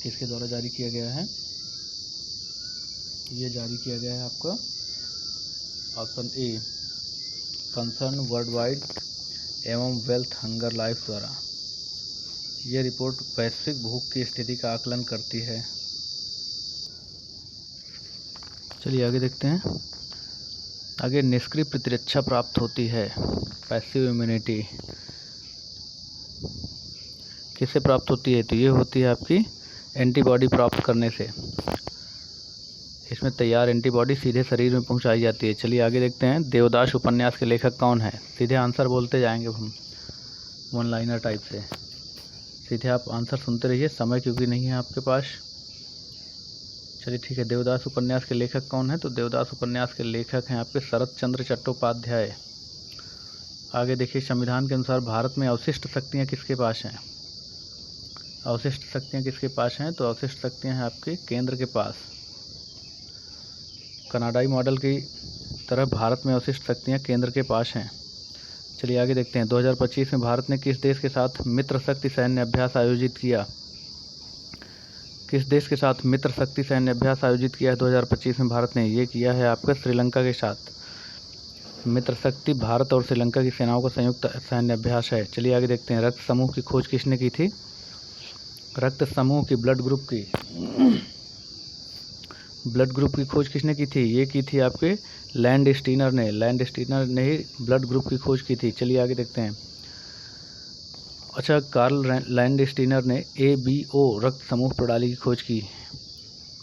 किसके द्वारा जारी किया गया है? ये जारी किया गया है आपका option A, concern world wide एवं वेल्थ हंगर लाइफ द्वारा। यह रिपोर्ट वैश्विक भूख की स्थिति का आकलन करती है। चलिए आगे देखते हैं। आगे निष्क्रिय प्रतिरक्षा प्राप्त होती है, पैसिव इम्यूनिटी, किससे प्राप्त होती है? तो ये होती है आपकी एंटीबॉडी प्राप्त करने से। इसमें तैयार एंटीबॉडी सीधे शरीर में पहुंचाई जाती है। चलिए आगे देखते हैं। देवदास उपन्यास के लेखक कौन है? सीधे आंसर बोलते जाएंगे हम वन लाइनर टाइप से। सीधे आप आंसर सुनते रहिए, समय क्योंकि नहीं है आपके पास। चलिए ठीक है। देवदास उपन्यास के लेखक कौन है? तो देवदास उपन्यास के लेखक हैं आपके शरत चंद्र चट्टोपाध्याय। आगे देखिए। संविधान के अनुसार भारत में अवशिष्ट शक्तियाँ किसके पास हैं? अवशिष्ट शक्तियाँ किसके पास हैं? तो अवशिष्ट शक्तियाँ हैं आपके केंद्र के पास। कनाडाई मॉडल की तरह भारत में अवशिष्ट शक्तियाँ केंद्र के पास हैं। चलिए आगे देखते हैं। 2025 में भारत ने किस देश के साथ मित्र शक्ति सैन्य अभ्यास आयोजित किया? किस देश के साथ मित्र शक्ति सैन्य अभ्यास आयोजित किया है 2025 में भारत ने? ये किया है आपका श्रीलंका के साथ। मित्र शक्ति भारत और श्रीलंका की सेनाओं का संयुक्त सैन्य अभ्यास है। चलिए आगे देखते हैं। रक्त समूह की खोज किसने की थी? रक्त समूह की ब्लड ग्रुप की खोज किसने की थी? ये की थी आपके लैंड स्टीनर ने ही ब्लड ग्रुप की खोज की थी। चलिए आगे देखते हैं। अच्छा, कार्ल लैंड स्टीनर ने ABO रक्त समूह प्रणाली की खोज की।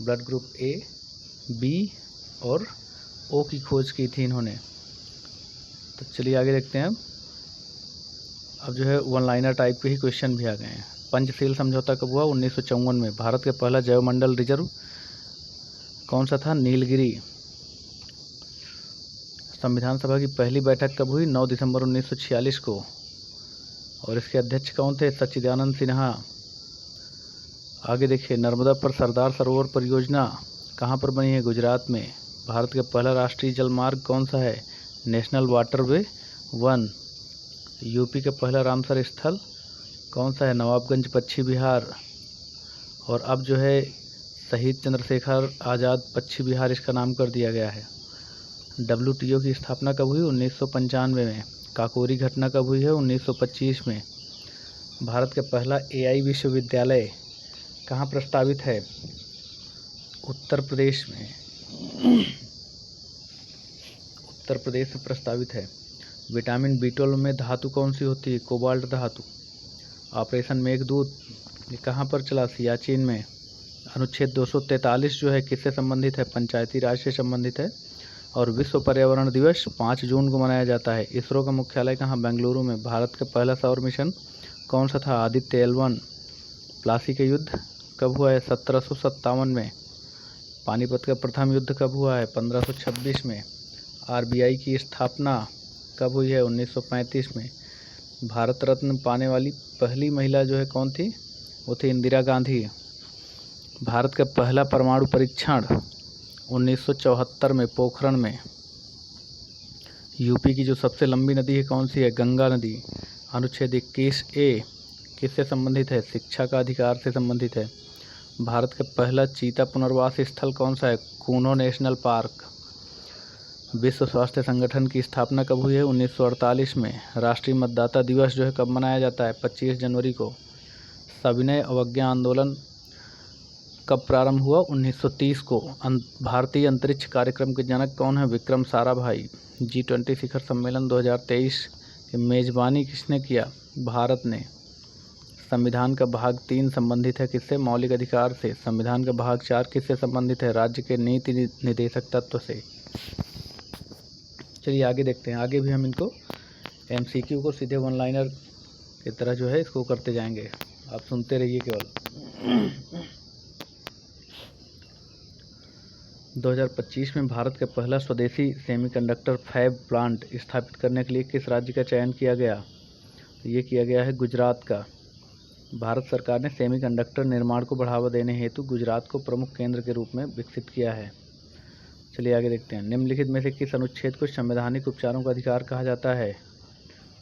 ब्लड ग्रुप A, B और O की खोज की थी इन्होंने। तो चलिए आगे देखते हैं। अब जो है वन लाइनर टाइप के ही क्वेश्चन भी आ गए हैं। पंचशील समझौता कब हुआ? 1954 में। भारत का पहला जैवमंडल रिजर्व कौन सा था? नीलगिरी। संविधान सभा की पहली बैठक कब हुई? 9 दिसंबर 1946 को। और इसके अध्यक्ष कौन थे? सच्चिदानंद सिन्हा। आगे देखिए, नर्मदा पर सरदार सरोवर परियोजना कहाँ पर बनी है? गुजरात में। भारत का पहला राष्ट्रीय जल मार्ग कौन सा है? National waterway 1। यूपी का पहला रामसर स्थल कौन सा है? नवाबगंज, पश्चिम बिहार। और अब जो है शहीद चंद्रशेखर आज़ाद पश्चिम बिहार इसका नाम कर दिया गया है। WTO की स्थापना कब हुई? 1995 में। काकोरी घटना कब हुई है? 1925 में। भारत का पहला AI विश्वविद्यालय कहाँ प्रस्तावित है? उत्तर प्रदेश में। उत्तर प्रदेश में प्रस्तावित है। विटामिन B12 में धातु कौन सी होती है? कोबाल्ट धातु। ऑपरेशन मेघदूत ये कहाँ पर चला? सियाचिन में। अनुच्छेद 243 जो है किससे संबंधित है? पंचायती राज से संबंधित है। और विश्व पर्यावरण दिवस 5 जून को मनाया जाता है। इसरो का मुख्यालय कहाँ? बेंगलुरु में। भारत का पहला सौर मिशन कौन सा था? आदित्य L1। प्लासी का युद्ध कब हुआ है? 1757 में। पानीपत का प्रथम युद्ध कब हुआ है? 1526 में। RBI की स्थापना कब हुई है? 1935 में। भारत रत्न पाने वाली पहली महिला जो है कौन थी? वो थी इंदिरा गांधी। भारत का पहला परमाणु परीक्षण 1974 में पोखरण में। यूपी की जो सबसे लंबी नदी है कौन सी है? गंगा नदी। अनुच्छेद 21A किससे संबंधित है? शिक्षा का अधिकार से संबंधित है। भारत का पहला चीता पुनर्वास स्थल कौन सा है? Kuno national park. विश्व स्वास्थ्य संगठन की स्थापना कब हुई है? 1948 में। राष्ट्रीय मतदाता दिवस जो है कब मनाया जाता है? 25 जनवरी को। सविनय अवज्ञा आंदोलन कब प्रारंभ हुआ? 1930 को। भारतीय अंतरिक्ष कार्यक्रम के जनक कौन है? विक्रम साराभाई। G20 शिखर सम्मेलन 2023 की मेजबानी किसने किया? भारत ने। संविधान का भाग 3 संबंधित है किससे? मौलिक अधिकार से। संविधान का भाग 4 किससे संबंधित है? राज्य के नीति निदेशक तत्व से। चलिए आगे देखते हैं। आगे भी हम इनको MCQ को सीधे वन लाइनर की तरह जो है इसको करते जाएंगे। आप सुनते रहिए केवल। 2025 में भारत का पहला स्वदेशी सेमीकंडक्टर फैब प्लांट स्थापित करने के लिए किस राज्य का चयन किया गया? ये किया गया है गुजरात का। भारत सरकार ने सेमीकंडक्टर निर्माण को बढ़ावा देने हेतु गुजरात को प्रमुख केंद्र के रूप में विकसित किया है। चलिए आगे देखते हैं। निम्नलिखित में से किस अनुच्छेद को संवैधानिक उपचारों का अधिकार कहा जाता है?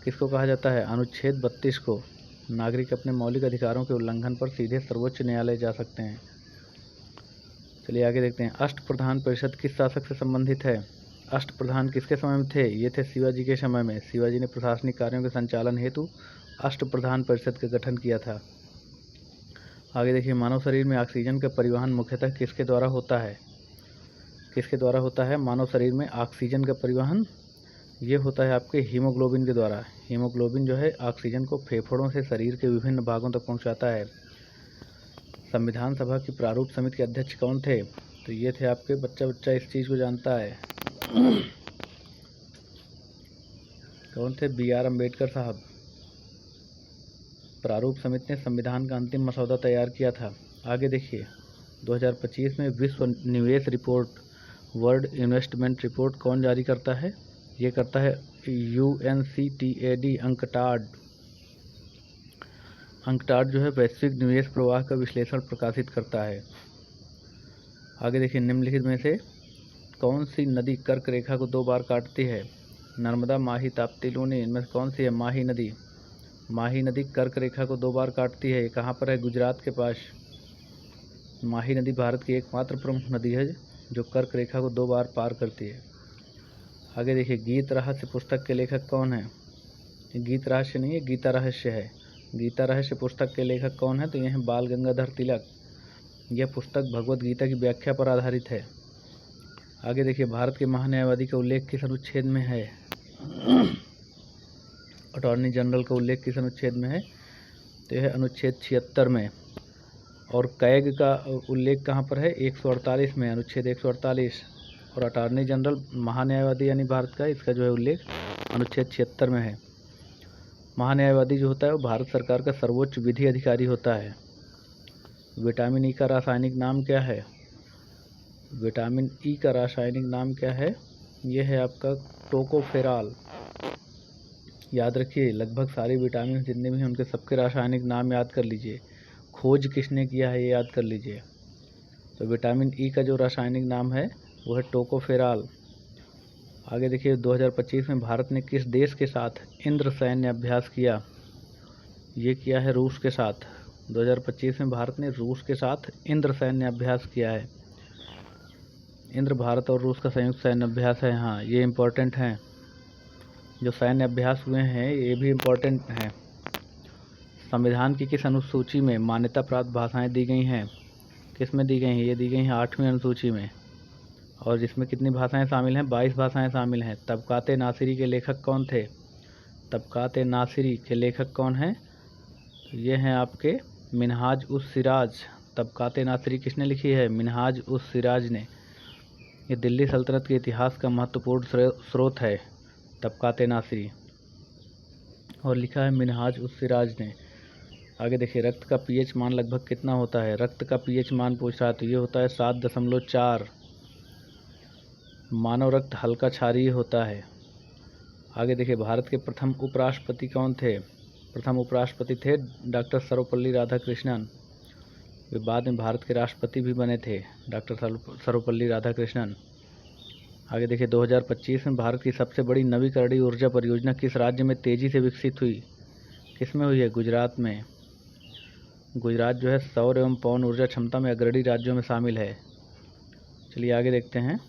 किसको कहा जाता है? अनुच्छेद 32 को। नागरिक अपने मौलिक अधिकारों के उल्लंघन पर सीधे सर्वोच्च न्यायालय जा सकते हैं। चलिए आगे देखते हैं। अष्टप्रधान परिषद किस शासक से संबंधित है? अष्टप्रधान किसके समय में थे? ये थे शिवाजी के समय में। शिवाजी ने प्रशासनिक कार्यों के संचालन हेतु अष्टप्रधान परिषद का गठन किया था। आगे देखिए। मानव शरीर में ऑक्सीजन का परिवहन मुख्यतः किसके द्वारा होता है? किसके द्वारा होता है? मानव शरीर में ऑक्सीजन का परिवहन ये होता है आपके हीमोग्लोबिन के द्वारा। हीमोग्लोबिन जो है ऑक्सीजन को फेफड़ों से शरीर के विभिन्न भागों तक पहुँचाता है। संविधान सभा की प्रारूप समिति के अध्यक्ष कौन थे? तो ये थे आपके बच्चा इस चीज़ को जानता है। कौन थे? BR अम्बेडकर साहब। प्रारूप समिति ने संविधान का अंतिम मसौदा तैयार किया था। आगे देखिए। 2025 में विश्व निवेश रिपोर्ट, वर्ल्ड इन्वेस्टमेंट रिपोर्ट कौन जारी करता है? ये करता है UNCTAD अंकटाड। अंकटाड जो है वैश्विक निवेश प्रवाह का विश्लेषण प्रकाशित करता है। आगे देखिए। निम्नलिखित में से कौन सी नदी कर्क रेखा को 2 बार काटती है? नर्मदा, माही, ताप्ती, लूनी, इनमें से कौन सी है? माही नदी। माही नदी कर्क रेखा को 2 बार काटती है। ये कहाँ पर है? गुजरात के पास। माही नदी भारत की एकमात्र प्रमुख नदी है जो कर्क रेखा को 2 बार पार करती है। आगे देखिए, गीत रहस्य पुस्तक के लेखक कौन है? ये गीत रहस्य नहीं है, गीता रहस्य है। गीता रहस्य पुस्तक के लेखक कौन है? तो ये हैं बाल गंगाधर तिलक। यह पुस्तक भगवत गीता की व्याख्या पर आधारित है। आगे देखिए, भारत के महान्यायवादी का उल्लेख किस अनुच्छेद में है? अटॉर्नी जनरल का उल्लेख किस अनुच्छेद में है? तो यह अनुच्छेद 76 में। और कैग का उल्लेख कहाँ पर है? 148 में, अनुच्छेद 148। और अटॉर्नी जनरल महान्यायवादी यानी भारत का, इसका जो है उल्लेख अनुच्छेद 76 में है। महान्यायवादी जो होता है वो भारत सरकार का सर्वोच्च विधि अधिकारी होता है। विटामिन ई का रासायनिक नाम क्या है? विटामिन ई का रासायनिक नाम क्या है? यह है आपका टोकोफेरॉल। याद रखिए, लगभग सारे विटामिन जितने भी हैं उनके सबके रासायनिक नाम याद कर लीजिए। खोज किसने किया है ये याद कर लीजिए। तो विटामिन ई का जो रासायनिक नाम है वो है टोकोफेरॉल। आगे देखिए, 2025 में भारत ने किस देश के साथ इंद्र सैन्य अभ्यास किया? ये किया है रूस के साथ। 2025 में भारत ने रूस के साथ इंद्र सैन्य अभ्यास किया है। इंद्र भारत और रूस का संयुक्त सैन्य अभ्यास है। हाँ, ये इम्पोर्टेंट हैं। जो सैन्य अभ्यास हुए हैं ये भी इम्पोर्टेंट हैं। संविधान की किस अनुसूची में मान्यता प्राप्त भाषाएं दी गई हैं? किस में दी गई हैं? ये दी गई हैं 8वीं अनुसूची में। और जिसमें कितनी भाषाएं शामिल हैं? 22 भाषाएं शामिल हैं। तबकाते नासिरी के लेखक कौन थे? तबकाते नासिरी के लेखक कौन हैं? तो ये हैं आपके मिनहाज उस सिराज। तबकाते नासिरी किसने लिखी है? मिनहाज उस सिराज ने। ये दिल्ली सल्तनत के इतिहास का महत्वपूर्ण स्रोत है, तबकाते नासिरी, और लिखा है मिनहाज उस सिराज ने। आगे देखिए, रक्त का पीएच मान लगभग कितना होता है? रक्त का पीएच मान पूछ रहा है तो ये होता है 7.4। मानव रक्त हल्का क्षारीय होता है। आगे देखिए, भारत के प्रथम उपराष्ट्रपति कौन थे? प्रथम उपराष्ट्रपति थे डॉक्टर सर्वपल्ली राधाकृष्णन। वे बाद में भारत के राष्ट्रपति भी बने थे, डॉक्टर सर्वपल्ली राधाकृष्णन। आगे देखिए, 2025 में भारत की सबसे बड़ी नवीकरणीय ऊर्जा परियोजना किस राज्य में तेज़ी से विकसित हुई? किस में हुई है? गुजरात में। गुजरात जो है सौर एवं पवन ऊर्जा क्षमता में अग्रणी राज्यों में शामिल है। चलिए आगे देखते हैं।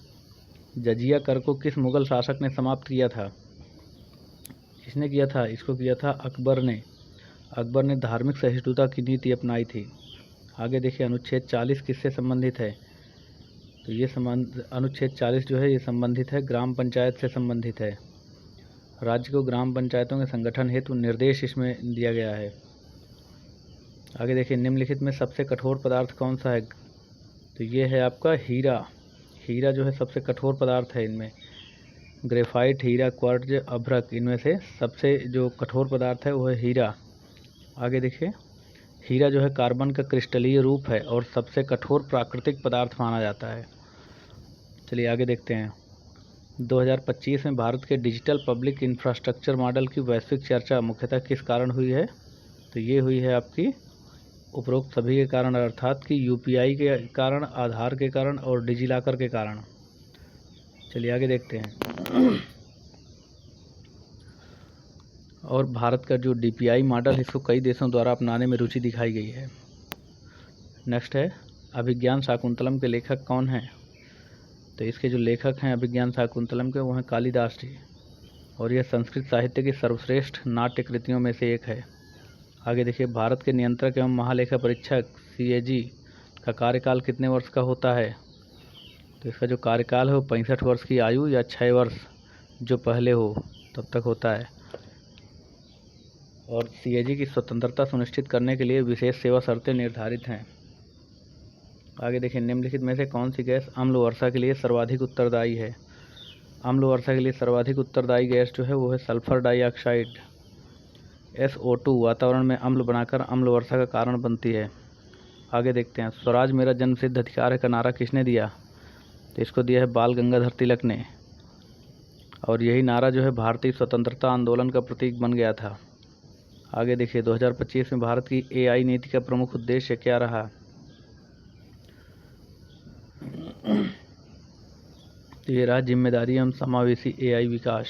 जजिया कर को किस मुगल शासक ने समाप्त किया था? किसने किया था? इसको किया था अकबर ने। अकबर ने धार्मिक सहिष्णुता की नीति अपनाई थी। आगे देखिए, अनुच्छेद 40 किससे संबंधित है? तो ये अनुच्छेद 40 जो है ये संबंधित है, ग्राम पंचायत से संबंधित है। राज्य को ग्राम पंचायतों के संगठन हेतु निर्देश इसमें दिया गया है। आगे देखिए, निम्नलिखित में सबसे कठोर पदार्थ कौन सा है? तो ये है आपका हीरा। हीरा जो है सबसे कठोर पदार्थ है इनमें। ग्रेफाइट, हीरा, क्वार्ट्ज, अभ्रक, इनमें से सबसे जो कठोर पदार्थ है वो है हीरा। आगे देखिए, हीरा जो है कार्बन का क्रिस्टलीय रूप है और सबसे कठोर प्राकृतिक पदार्थ माना जाता है। चलिए आगे देखते हैं। 2025 में भारत के डिजिटल पब्लिक इंफ्रास्ट्रक्चर मॉडल की वैश्विक चर्चा मुख्यतः किस कारण हुई है? तो ये हुई है आपकी उपरोक्त सभी के कारण, अर्थात कि यूपीआई के कारण, आधार के कारण और डिजिलॉकर के कारण। चलिए आगे देखते हैं। और भारत का जो डीपीआई मॉडल है इसको कई देशों द्वारा अपनाने में रुचि दिखाई गई है। नेक्स्ट है, अभिज्ञान शाकुंतलम के लेखक कौन हैं? तो इसके जो लेखक हैं अभिज्ञान शाकुंतलम के, वो हैं कालिदास जी, और यह संस्कृत साहित्य की सर्वश्रेष्ठ नाट्य कृतियों में से एक है। आगे देखिए, भारत के नियंत्रक एवं महालेखा परीक्षक CAG का कार्यकाल कितने वर्ष का होता है? तो इसका जो कार्यकाल है वो 65 वर्ष की आयु या 6 वर्ष जो पहले हो तब तक होता है। और CAG की स्वतंत्रता सुनिश्चित करने के लिए विशेष सेवा शर्तें निर्धारित हैं। आगे देखिए, निम्नलिखित में से कौन सी गैस अम्ल वर्षा के लिए सर्वाधिक उत्तरदायी है? अम्ल वर्षा के लिए सर्वाधिक उत्तरदायी गैस जो है वो है सल्फर डाइऑक्साइड। SO2 वातावरण में अम्ल बनाकर अम्ल वर्षा का कारण बनती है। आगे देखते हैं, स्वराज मेरा जन्मसिद्ध अधिकार है का नारा किसने दिया? तो इसको दिया है बाल गंगाधर तिलक ने, और यही नारा जो है भारतीय स्वतंत्रता आंदोलन का प्रतीक बन गया था। आगे देखिए, 2025 में भारत की AI नीति का प्रमुख उद्देश्य क्या रहा? तो ये रहा जिम्मेदारी एवं समावेशी AI विकास।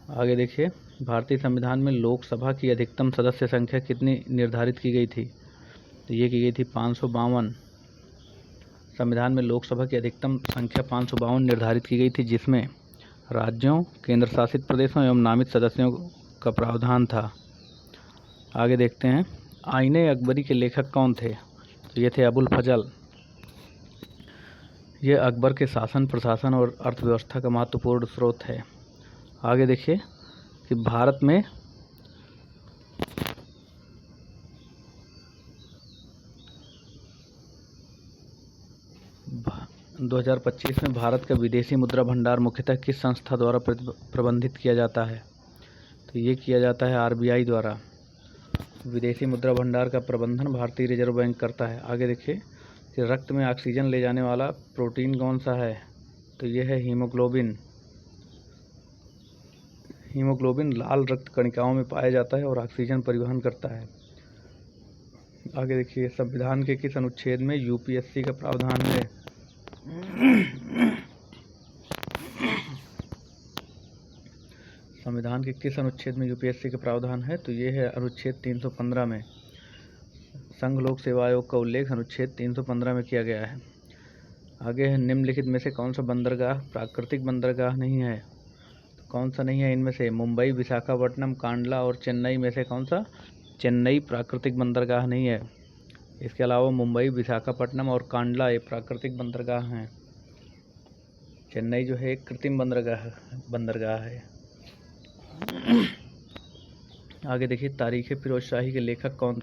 आगे देखिए, भारतीय संविधान में लोकसभा की अधिकतम सदस्य संख्या कितनी निर्धारित की गई थी? तो ये की गई थी 552। संविधान में लोकसभा की अधिकतम संख्या 552 निर्धारित की गई थी, जिसमें राज्यों, केंद्र शासित प्रदेशों एवं नामित सदस्यों का प्रावधान था। आगे देखते हैं, आईने अकबरी के लेखक कौन थे? तो ये थे अबुल फजल। ये अकबर के शासन, प्रशासन और अर्थव्यवस्था का महत्वपूर्ण स्रोत है। आगे देखिए कि भारत में 2025 में भारत का विदेशी मुद्रा भंडार मुख्यतः किस संस्था द्वारा प्रबंधित किया जाता है? तो ये किया जाता है आरबीआई द्वारा। विदेशी मुद्रा भंडार का प्रबंधन भारतीय रिजर्व बैंक करता है। आगे देखिए कि रक्त में ऑक्सीजन ले जाने वाला प्रोटीन कौन सा है? तो ये है हीमोग्लोबिन। हीमोग्लोबिन लाल रक्त कणिकाओं में पाया जाता है और ऑक्सीजन परिवहन करता है। आगे देखिए, संविधान के किस अनुच्छेद में यूपीएससी का प्रावधान है? संविधान के किस अनुच्छेद में यूपीएससी का प्रावधान है? तो ये है अनुच्छेद 315 में। संघ लोक सेवा आयोग का उल्लेख अनुच्छेद 315 में किया गया है। आगे है, निम्नलिखित में से कौन सा बंदरगाह प्राकृतिक बंदरगाह नहीं है? तो कौन सा नहीं है इनमें से? मुंबई, विशाखापट्टनम, कांडला और चेन्नई में से कौन सा? चेन्नई प्राकृतिक बंदरगाह नहीं है। इसके अलावा मुंबई, विशाखापट्टनम और कांडला ये प्राकृतिक बंदरगाह हैं। चेन्नई जो है एक कृत्रिम बंदरगाह है। आगे देखिए, तारीख़ फिरोज शाही के लेखक कौन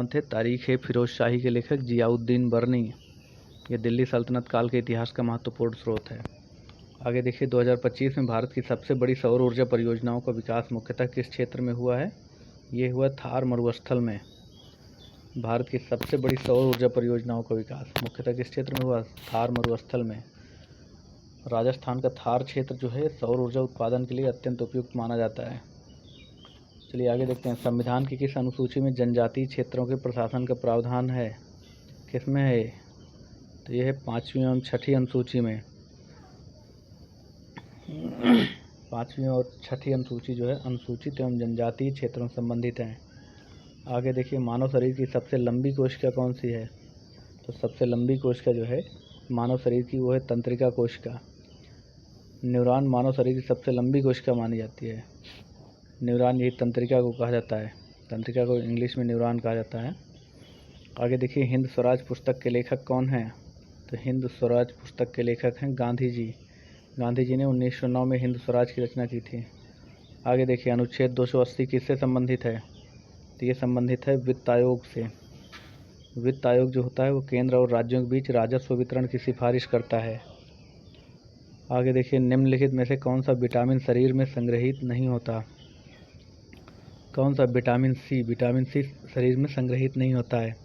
थे? तारीख़ फिरोज शाही के लेखक जियाउद्दीन बर्नी। ये दिल्ली सल्तनत काल के इतिहास का महत्वपूर्ण स्रोत है। आगे देखिए, 2025 में भारत की सबसे बड़ी सौर ऊर्जा परियोजनाओं का विकास मुख्यतः किस क्षेत्र में हुआ है? ये हुआ थार मरुस्थल में। भारत की सबसे बड़ी सौर ऊर्जा परियोजनाओं का विकास मुख्यतः किस क्षेत्र में हुआ? थार मरुस्थल में। राजस्थान का थार क्षेत्र जो है सौर ऊर्जा उत्पादन के लिए अत्यंत उपयुक्त माना जाता है। चलिए आगे देखते हैं, संविधान की किस अनुसूची में जनजातीय क्षेत्रों के प्रशासन का प्रावधान है? किसमें है? तो यह है 5वीं एवं 6ठी अनुसूची में। 5वीं और 6ठी अनुसूची जो है अनुसूचित एवं जनजातीय क्षेत्रों से संबंधित हैं। आगे देखिए, मानव शरीर की सबसे लंबी कोशिका कौन सी है? तो सबसे लंबी कोशिका जो है मानव शरीर की वो है तंत्रिका कोशिका। न्यूरॉन मानव शरीर की सबसे लंबी कोशिका मानी जाती है। न्यूरॉन यही तंत्रिका को कहा जाता है। तंत्रिका को इंग्लिश में न्यूरॉन कहा जाता है। आगे देखिए, हिंद स्वराज पुस्तक के लेखक कौन हैं? तो हिंद स्वराज पुस्तक के लेखक हैं गांधी जी। गांधी जी ने 1909 में हिंद स्वराज की रचना की थी। आगे देखिए, अनुच्छेद 280 किससे संबंधित है? तो ये संबंधित है वित्त आयोग से। वित्त आयोग जो होता है वो केंद्र और राज्यों के बीच राजस्व वितरण की सिफारिश करता है। आगे देखिए, निम्नलिखित में से कौन सा विटामिन शरीर में संग्रहित नहीं होता? कौन सा? Vitamin C. विटामिन सी शरीर में संग्रहित नहीं होता है।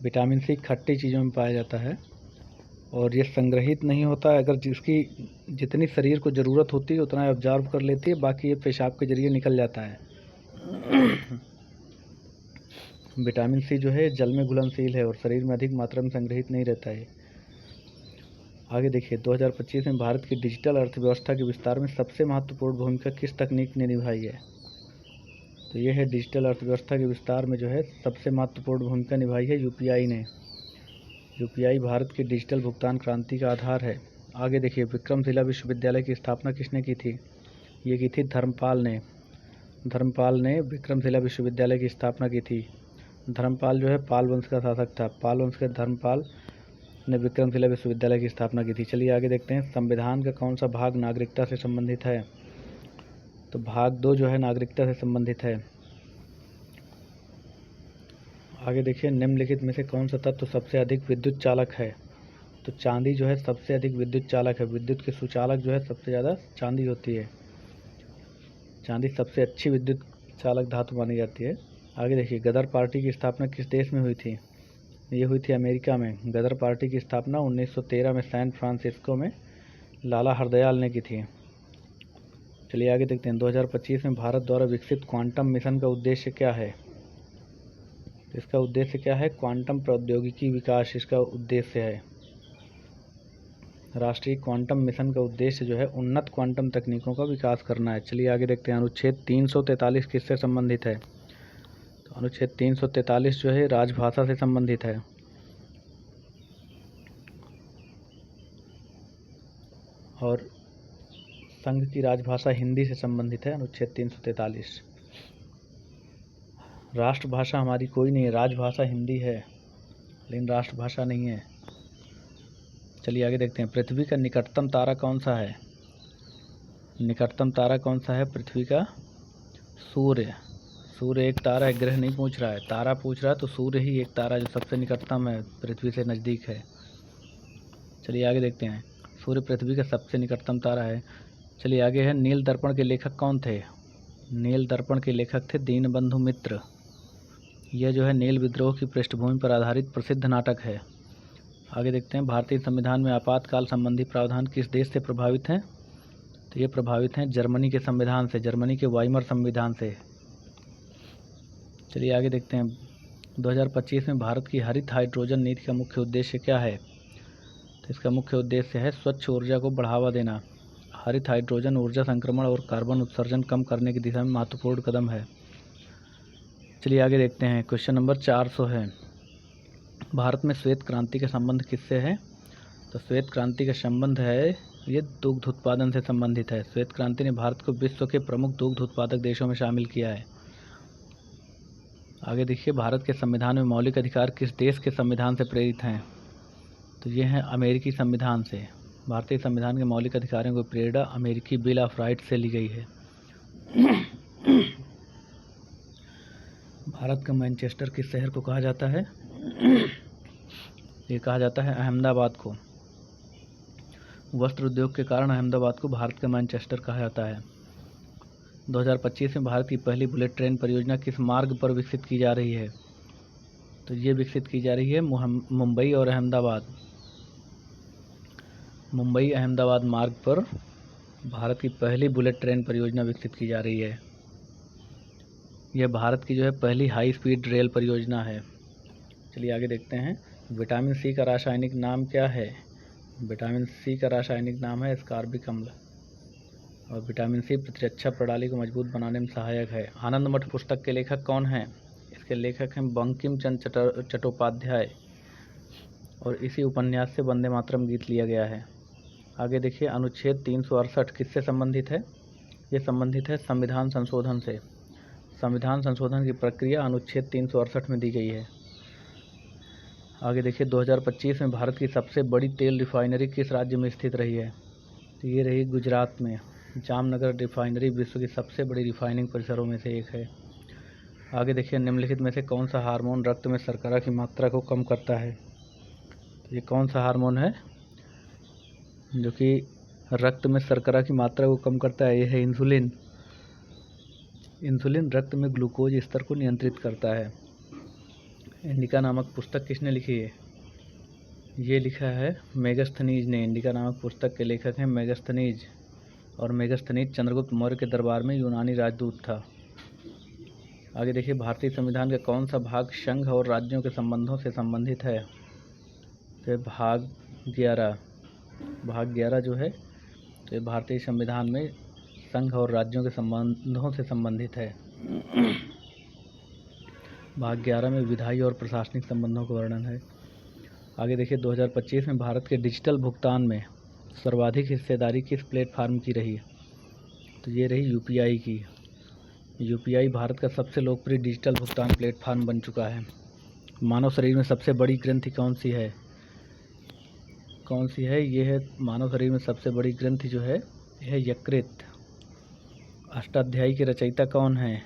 विटामिन सी खट्टी चीज़ों में पाया जाता है और ये संग्रहित नहीं होता है। अगर जिसकी जितनी शरीर को ज़रूरत होती है उतना ऑब्जर्व कर लेती है, बाकी ये पेशाब के जरिए निकल जाता है। विटामिन सी जो है जल में घुलनशील है और शरीर में अधिक मात्रा में संग्रहित नहीं रहता है। आगे देखिए, 2025 में भारत की डिजिटल अर्थव्यवस्था के विस्तार में सबसे महत्वपूर्ण भूमिका किस तकनीक ने निभाई है? तो ये है डिजिटल अर्थव्यवस्था के विस्तार में जो है सबसे महत्वपूर्ण भूमिका निभाई है यूपीआई ने। यूपीआई भारत की डिजिटल भुगतान क्रांति का आधार है। आगे देखिए, विक्रमशिला विश्वविद्यालय की स्थापना किसने की थी? ये की थी धर्मपाल ने। धर्मपाल ने विक्रमशिला विश्वविद्यालय की स्थापना की थी। धर्मपाल जो है पाल वंश का शासक था। पाल वंश के धर्मपाल ने विक्रमशिला विश्वविद्यालय की स्थापना की थी। चलिए आगे देखते हैं, संविधान का कौन सा भाग नागरिकता से संबंधित है? तो भाग 2 जो है नागरिकता से संबंधित है। आगे देखिए, निम्नलिखित में से कौन सा तत्व सबसे अधिक विद्युत चालक है? तो चांदी जो है सबसे अधिक विद्युत चालक है। विद्युत के सुचालक जो है सबसे ज़्यादा चांदी होती है। चांदी सबसे अच्छी विद्युत चालक धातु मानी जाती है। आगे देखिए, गदर पार्टी की स्थापना किस देश में हुई थी? ये हुई थी अमेरिका में। गदर पार्टी की स्थापना 1913 में सैन फ्रांसिस्को में लाला हरदयाल ने की थी। चलिए आगे देखते हैं, 2025 में भारत द्वारा विकसित क्वांटम मिशन का उद्देश्य क्या है? इसका उद्देश्य क्या है? क्वांटम प्रौद्योगिकी विकास इसका उद्देश्य है। राष्ट्रीय क्वांटम मिशन का उद्देश्य जो है उन्नत क्वांटम तकनीकों का विकास करना है। चलिए आगे देखते हैं, अनुच्छेद 343 किससे संबंधित है? तो अनुच्छेद 343 जो है राजभाषा से संबंधित है। और संघ की राजभाषा हिंदी से संबंधित है। अनुच्छेद 343। राष्ट्रभाषा हमारी कोई नहीं है, राजभाषा हिंदी है लेकिन राष्ट्रभाषा नहीं है। चलिए आगे देखते हैं, पृथ्वी का निकटतम तारा कौन सा है? निकटतम तारा कौन सा है पृथ्वी का? सूर्य। सूर्य एक तारा है, ग्रह नहीं पूछ रहा है, तारा पूछ रहा है, तो सूर्य ही एक तारा जो सबसे निकटतम है, पृथ्वी से नज़दीक है। चलिए आगे देखते हैं, सूर्य पृथ्वी का सबसे निकटतम तारा है। चलिए आगे है, नील दर्पण के लेखक कौन थे? नील दर्पण के लेखक थे दीनबंधु मित्र। यह जो है नील विद्रोह की पृष्ठभूमि पर आधारित प्रसिद्ध नाटक है। आगे देखते हैं, भारतीय संविधान में आपातकाल संबंधी प्रावधान किस देश से प्रभावित हैं? तो ये प्रभावित हैं जर्मनी के संविधान से, जर्मनी के वाइमर संविधान से। चलिए आगे देखते हैं, 2025 में भारत की हरित हाइड्रोजन नीति का मुख्य उद्देश्य क्या है? तो इसका मुख्य उद्देश्य है स्वच्छ ऊर्जा को बढ़ावा देना। हरित हाइड्रोजन ऊर्जा संक्रमण और कार्बन उत्सर्जन कम करने की दिशा में महत्वपूर्ण कदम है। चलिए आगे देखते हैं, क्वेश्चन नंबर 400 है, भारत में श्वेत क्रांति का संबंध किससे है? तो श्वेत क्रांति का संबंध है, ये दुग्ध उत्पादन से संबंधित है। श्वेत क्रांति ने भारत को विश्व के प्रमुख दुग्ध उत्पादक देशों में शामिल किया है। आगे देखिए, भारत के संविधान में मौलिक अधिकार किस देश के संविधान से प्रेरित हैं? तो ये हैं अमेरिकी संविधान से। भारतीय संविधान के मौलिक अधिकारों की प्रेरणा अमेरिकी बिल ऑफ राइट्स से ली गई है। भारत का मैनचेस्टर किस शहर को कहा जाता है? ये कहा जाता है अहमदाबाद को। वस्त्र उद्योग के कारण अहमदाबाद को भारत का मैनचेस्टर कहा जाता है। 2025 में भारत की पहली बुलेट ट्रेन परियोजना किस मार्ग पर विकसित की जा रही है? तो ये विकसित की जा रही है मुंबई और अहमदाबाद, मुंबई अहमदाबाद मार्ग पर भारत की पहली बुलेट ट्रेन परियोजना विकसित की जा रही है। यह भारत की जो है पहली हाई स्पीड रेल परियोजना है। चलिए आगे देखते हैं, विटामिन सी का रासायनिक नाम क्या है? विटामिन सी का रासायनिक नाम है एस्कॉर्बिक अम्ल। और विटामिन सी प्रतिरक्षा प्रणाली को मजबूत बनाने में सहायक है। आनंद मठ पुस्तक के लेखक कौन हैं? इसके लेखक हैं बंकिम चंद्र चट्टोपाध्याय। और इसी उपन्यास से वंदे मातरम गीत लिया गया है। आगे देखिए, अनुच्छेद 368 किससे संबंधित है? ये संबंधित है संविधान संशोधन से। संविधान संशोधन की प्रक्रिया अनुच्छेद 368 में दी गई है। आगे देखिए, 2025 में भारत की सबसे बड़ी तेल रिफाइनरी किस राज्य में स्थित रही है? तो ये रही गुजरात में। जामनगर रिफाइनरी विश्व की सबसे बड़ी रिफाइनिंग परिसरों में से एक है। आगे देखिए, निम्नलिखित में से कौन सा हार्मोन रक्त में शर्करा की मात्रा को कम करता है? तो ये कौन सा हार्मोन है जो कि रक्त में शर्करा की मात्रा को कम करता है? ये है इंसुलिन। इंसुलिन रक्त में ग्लूकोज स्तर को नियंत्रित करता है। इंडिका नामक पुस्तक किसने लिखी है? ये लिखा है मेगास्थनीज ने। इंडिका नामक पुस्तक के लेखक हैं मेगास्थनीज। और मेगास्थनीज चंद्रगुप्त मौर्य के दरबार में यूनानी राजदूत था। आगे देखिए, भारतीय संविधान का कौन सा भाग संघ और राज्यों के संबंधों से संबंधित है? तो भाग 11। भाग 11 जो है, तो ये भारतीय संविधान में संघ और राज्यों के संबंधों से संबंधित है। भाग 11 में विधायी और प्रशासनिक संबंधों का वर्णन है। आगे देखिए, 2025 में भारत के डिजिटल भुगतान में सर्वाधिक हिस्सेदारी किस प्लेटफार्म की रही? तो ये रही यूपीआई की। यूपीआई भारत का सबसे लोकप्रिय डिजिटल भुगतान प्लेटफार्म बन चुका है। मानव शरीर में सबसे बड़ी ग्रंथि कौन सी है? कौन सी है? ये है मानव शरीर में सबसे बड़ी ग्रंथि जो है यह है यकृत। अष्टाध्यायी के रचयिता कौन हैं?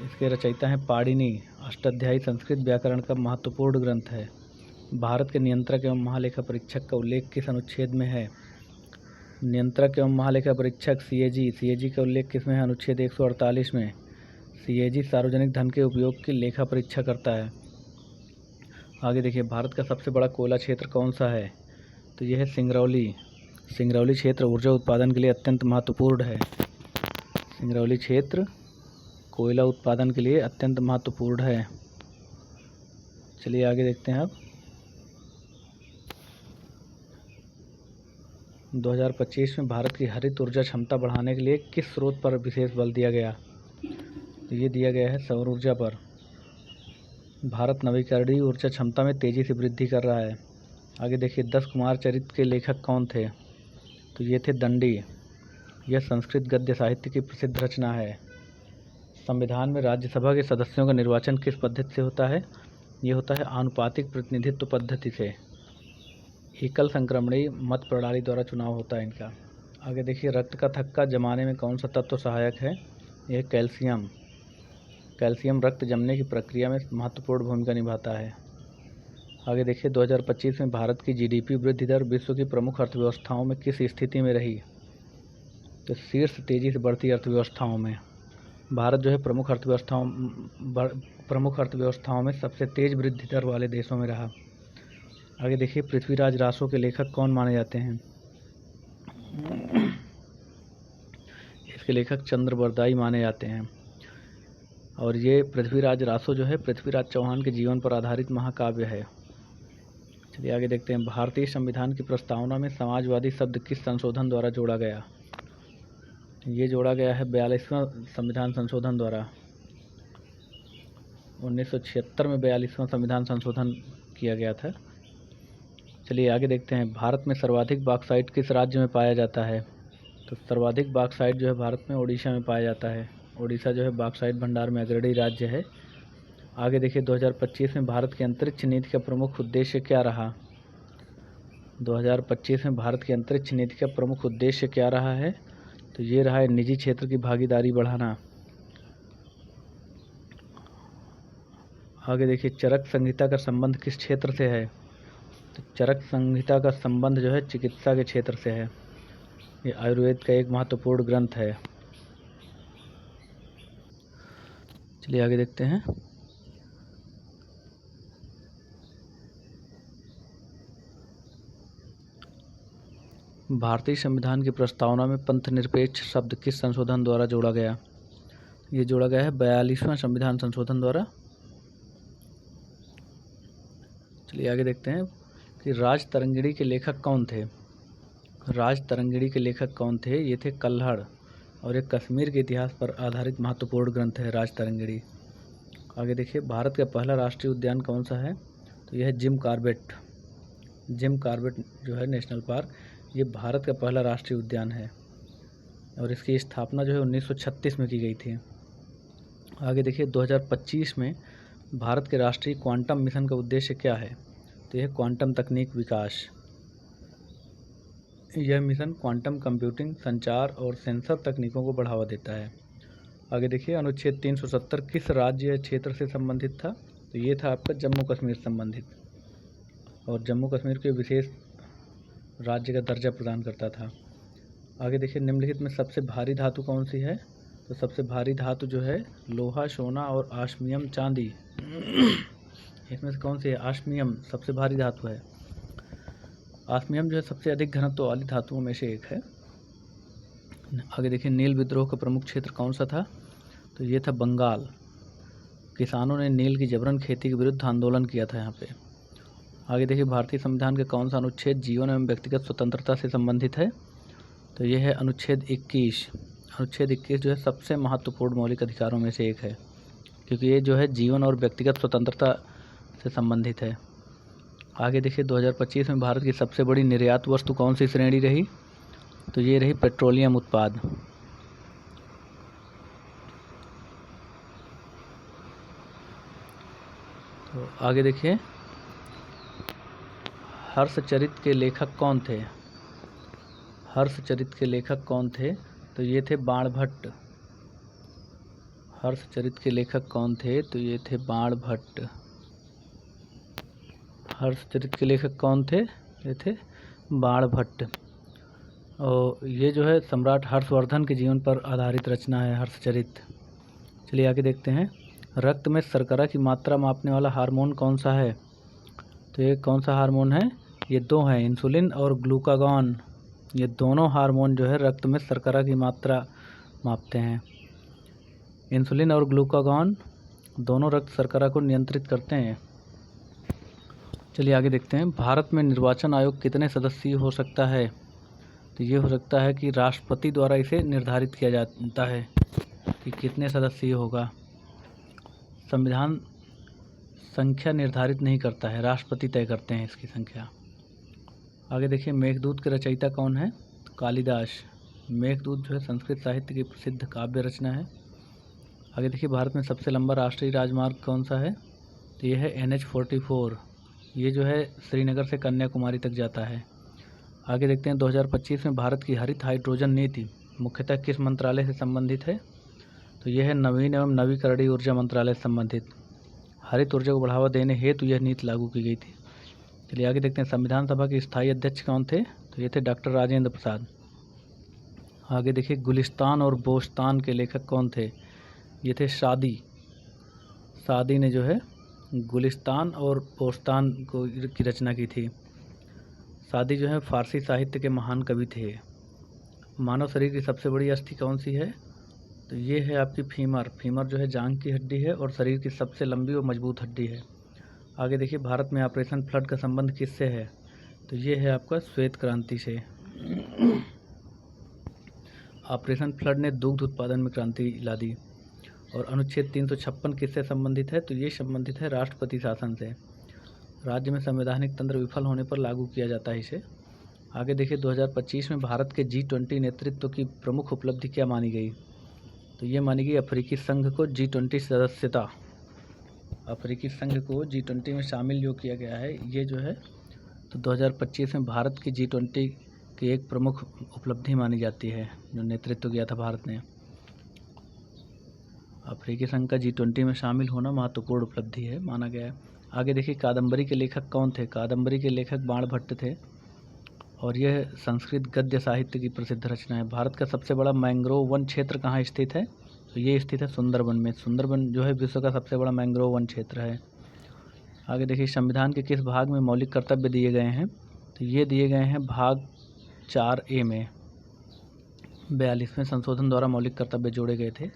इसके रचयिता हैं पाणिनि। अष्टाध्यायी संस्कृत व्याकरण का महत्वपूर्ण ग्रंथ है। भारत के नियंत्रक एवं महालेखा परीक्षक का उल्लेख किस अनुच्छेद में है? नियंत्रक एवं महालेखा परीक्षक सीएजी का उल्लेख किस में है? अनुच्छेद 148 में। सीएजी सार्वजनिक धन के उपयोग की लेखा परीक्षा करता है। आगे देखिए, भारत का सबसे बड़ा कोयला क्षेत्र कौन सा है? तो यह है सिंगरौली। सिंगरौली क्षेत्र ऊर्जा उत्पादन के लिए अत्यंत महत्वपूर्ण है। सिंगरौली क्षेत्र कोयला उत्पादन के लिए अत्यंत महत्वपूर्ण है। चलिए आगे देखते हैं अब, 2025 में भारत की हरित ऊर्जा क्षमता बढ़ाने के लिए किस स्रोत पर विशेष बल दिया गया? तो ये दिया गया है सौर ऊर्जा पर। भारत नवीकरणीय ऊर्जा क्षमता में तेज़ी से वृद्धि कर रहा है। आगे देखिए, 10 कुमार चरित्र के लेखक कौन थे? तो ये थे दंडी। यह संस्कृत गद्य साहित्य की प्रसिद्ध रचना है। संविधान में राज्यसभा के सदस्यों का निर्वाचन किस पद्धति से होता है? ये होता है आनुपातिक प्रतिनिधित्व पद्धति से। एकल संक्रमणीय मत प्रणाली द्वारा चुनाव होता है इनका। आगे देखिए, रक्त का थक्का जमाने में कौन सा तत्व सहायक है? यह कैल्शियम। कैल्शियम रक्त जमने की प्रक्रिया में महत्वपूर्ण भूमिका निभाता है। आगे देखिए, 2025 में भारत की जीडीपी वृद्धि दर विश्व की प्रमुख अर्थव्यवस्थाओं में किस स्थिति में रही? तो शीर्ष तेजी से बढ़ती अर्थव्यवस्थाओं में। भारत जो है प्रमुख अर्थव्यवस्थाओं में सबसे तेज वृद्धि दर वाले देशों में रहा। आगे देखिए, पृथ्वीराज रासो के लेखक कौन माने जाते हैं? इसके लेखक चंद्र बरदाई माने जाते हैं। और ये पृथ्वीराज रासो जो है पृथ्वीराज चौहान के जीवन पर आधारित महाकाव्य है। चलिए आगे देखते हैं, भारतीय संविधान की प्रस्तावना में समाजवादी शब्द किस संशोधन द्वारा जोड़ा गया? ये जोड़ा गया है 42वां संविधान संशोधन द्वारा। 1976 में 42वां संविधान संशोधन किया गया था। चलिए आगे देखते हैं, भारत में सर्वाधिक बॉक्साइट किस राज्य में पाया जाता है? तो सर्वाधिक बॉक्साइट जो है भारत में ओडिशा में पाया जाता है। ओडिशा जो है बॉक्साइट भंडार में अग्रणी राज्य है। आगे देखिए, 2025 में भारत की अंतरिक्ष नीति का प्रमुख उद्देश्य क्या रहा? 2025 में भारत की अंतरिक्ष नीति का प्रमुख उद्देश्य क्या रहा है? तो ये रहा है निजी क्षेत्र की भागीदारी बढ़ाना। आगे देखिए, चरक संहिता का संबंध किस क्षेत्र से है? तो चरक संहिता का संबंध जो है चिकित्सा के क्षेत्र से है। ये आयुर्वेद का एक महत्वपूर्ण ग्रंथ है। चलिए आगे देखते हैं, भारतीय संविधान की प्रस्तावना में पंथनिरपेक्ष शब्द किस संशोधन द्वारा जोड़ा गया? ये जोड़ा गया है 42वां संविधान संशोधन द्वारा। चलिए आगे देखते हैं कि राज तरंगिणी के लेखक कौन थे? राज तरंगिणी के लेखक कौन थे? ये थे कल्हड़। और एक कश्मीर के इतिहास पर आधारित महत्वपूर्ण ग्रंथ है राज तरंगिणी। आगे देखिए, भारत का पहला राष्ट्रीय उद्यान कौन सा है? तो यह है जिम कॉर्बेट। जिम कॉर्बेट जो है नेशनल पार्क, ये भारत का पहला राष्ट्रीय उद्यान है और इसकी स्थापना जो है 1936 में की गई थी। आगे देखिए, 2025 में भारत के राष्ट्रीय क्वांटम मिशन का उद्देश्य क्या है? तो यह क्वांटम तकनीक विकास। यह मिशन क्वांटम कंप्यूटिंग, संचार और सेंसर तकनीकों को बढ़ावा देता है। आगे देखिए, अनुच्छेद 370 किस राज्य या क्षेत्र से संबंधित था? तो ये था आपका जम्मू कश्मीर संबंधित, और जम्मू कश्मीर को विशेष राज्य का दर्जा प्रदान करता था। आगे देखिए, निम्नलिखित में सबसे भारी धातु कौन सी है? तो सबसे भारी धातु जो है लोहा, सोना और ऑस्मियम चांदी। इसमें से कौन सी है? ऑस्मियम सबसे भारी धातु है। ऑस्मियम जो है सबसे अधिक घनत्व वाली धातुओं में से एक है। आगे देखिए, नील विद्रोह का प्रमुख क्षेत्र कौन सा था? तो ये था बंगाल। किसानों ने नील की जबरन खेती के विरुद्ध आंदोलन किया था यहाँ पे। आगे देखिए, भारतीय संविधान का कौन सा अनुच्छेद जीवन एवं व्यक्तिगत स्वतंत्रता से संबंधित है? तो यह है अनुच्छेद 21। अनुच्छेद 21 जो है सबसे महत्वपूर्ण मौलिक अधिकारों में से एक है, क्योंकि ये जो है जीवन और व्यक्तिगत स्वतंत्रता से संबंधित है। आगे देखिए, 2025 में भारत की सबसे बड़ी निर्यात वस्तु कौन सी श्रेणी रही? तो ये रही पेट्रोलियम उत्पाद। तो आगे देखिए, हर्षचरित के लेखक कौन थे? हर्षचरित के लेखक कौन थे? तो ये थे बाणभट्ट। हर्षचरित के लेखक कौन थे? तो ये थे बाणभट्ट। हर्षचरित के लेखक कौन थे? ये थे बाणभट्ट। और ये जो है सम्राट हर्षवर्धन के जीवन पर आधारित रचना है हर्षचरित। चलिए आगे देखते हैं, रक्त में शर्करा की मात्रा मापने वाला हार्मोन कौन सा है? तो ये कौन सा हार्मोन है? ये दो हैं, इंसुलिन और ग्लूकागॉन। ये दोनों हार्मोन जो है रक्त में शर्करा की मात्रा मापते हैं। इंसुलिन और ग्लूकागॉन दोनों रक्त शर्करा को नियंत्रित करते हैं। चलिए आगे देखते हैं, भारत में निर्वाचन आयोग कितने सदस्यीय हो सकता है? तो ये हो सकता है कि राष्ट्रपति द्वारा इसे निर्धारित किया जाता है कि कितने सदस्यीय होगा। संविधान संख्या निर्धारित नहीं करता है, राष्ट्रपति तय करते हैं इसकी संख्या। आगे देखिए, मेघदूत के रचयिता कौन है? तो कालिदास। मेघदूत जो है संस्कृत साहित्य की प्रसिद्ध काव्य रचना है। आगे देखिए, भारत में सबसे लंबा राष्ट्रीय राजमार्ग कौन सा है? तो ये है NH-44। ये जो है श्रीनगर से कन्याकुमारी तक जाता है। आगे देखते हैं, 2025 में भारत की हरित हाइड्रोजन नीति मुख्यतः किस मंत्रालय से संबंधित है? तो यह है नवीन एवं नवीकरणीय ऊर्जा मंत्रालय से संबंधित। हरित ऊर्जा को बढ़ावा देने हेतु यह नीति लागू की गई थी। चलिए आगे देखते हैं, संविधान सभा के स्थायी अध्यक्ष कौन थे? तो ये थे डॉक्टर राजेंद्र प्रसाद। आगे देखिए, गुलिस्तान और बोस्तान के लेखक कौन थे? ये थे सादी। सादी ने जो है गुलिस्तान और बोस्तान की रचना की थी। सादी जो है फारसी साहित्य के महान कवि थे। मानव शरीर की सबसे बड़ी अस्थि कौन सी है? तो ये है आपकी फीमर। फीमर जो है जांघ की हड्डी है और शरीर की सबसे लंबी और मजबूत हड्डी है। आगे देखिए, भारत में ऑपरेशन फ्लड का संबंध किससे है? तो ये है आपका श्वेत क्रांति से। ऑपरेशन फ्लड ने दुग्ध उत्पादन में क्रांति ला दी। और अनुच्छेद 356 किससे संबंधित है? तो ये संबंधित है राष्ट्रपति शासन से। राज्य में संवैधानिक तंत्र विफल होने पर लागू किया जाता है इसे। आगे देखिए, 2025 में भारत के G20 नेतृत्व की प्रमुख उपलब्धि क्या मानी गई? तो ये मानी गई अफ्रीकी संघ को G20 सदस्यता। अफ्रीकी संघ को G20 में शामिल जो किया गया है ये जो है, तो 2025 में भारत की G20 की एक प्रमुख उपलब्धि मानी जाती है, जो नेतृत्व किया था भारत ने। अफ्रीकी संघ का G20 में शामिल होना महत्वपूर्ण उपलब्धि है माना गया है। आगे देखिए, कादम्बरी के लेखक कौन थे? कादम्बरी के लेखक बाणभट्ट थे और यह संस्कृत गद्य साहित्य की प्रसिद्ध रचना है। भारत का सबसे बड़ा मैंग्रोव वन क्षेत्र कहाँ स्थित है? तो ये स्थित है सुंदरबन में। सुंदरबन जो है विश्व का सबसे बड़ा मैंग्रोव वन क्षेत्र है। आगे देखिए, संविधान के किस भाग में मौलिक कर्तव्य दिए गए हैं? तो ये दिए गए हैं भाग 4A में। 42वें संशोधन द्वारा मौलिक कर्तव्य जोड़े गए थे।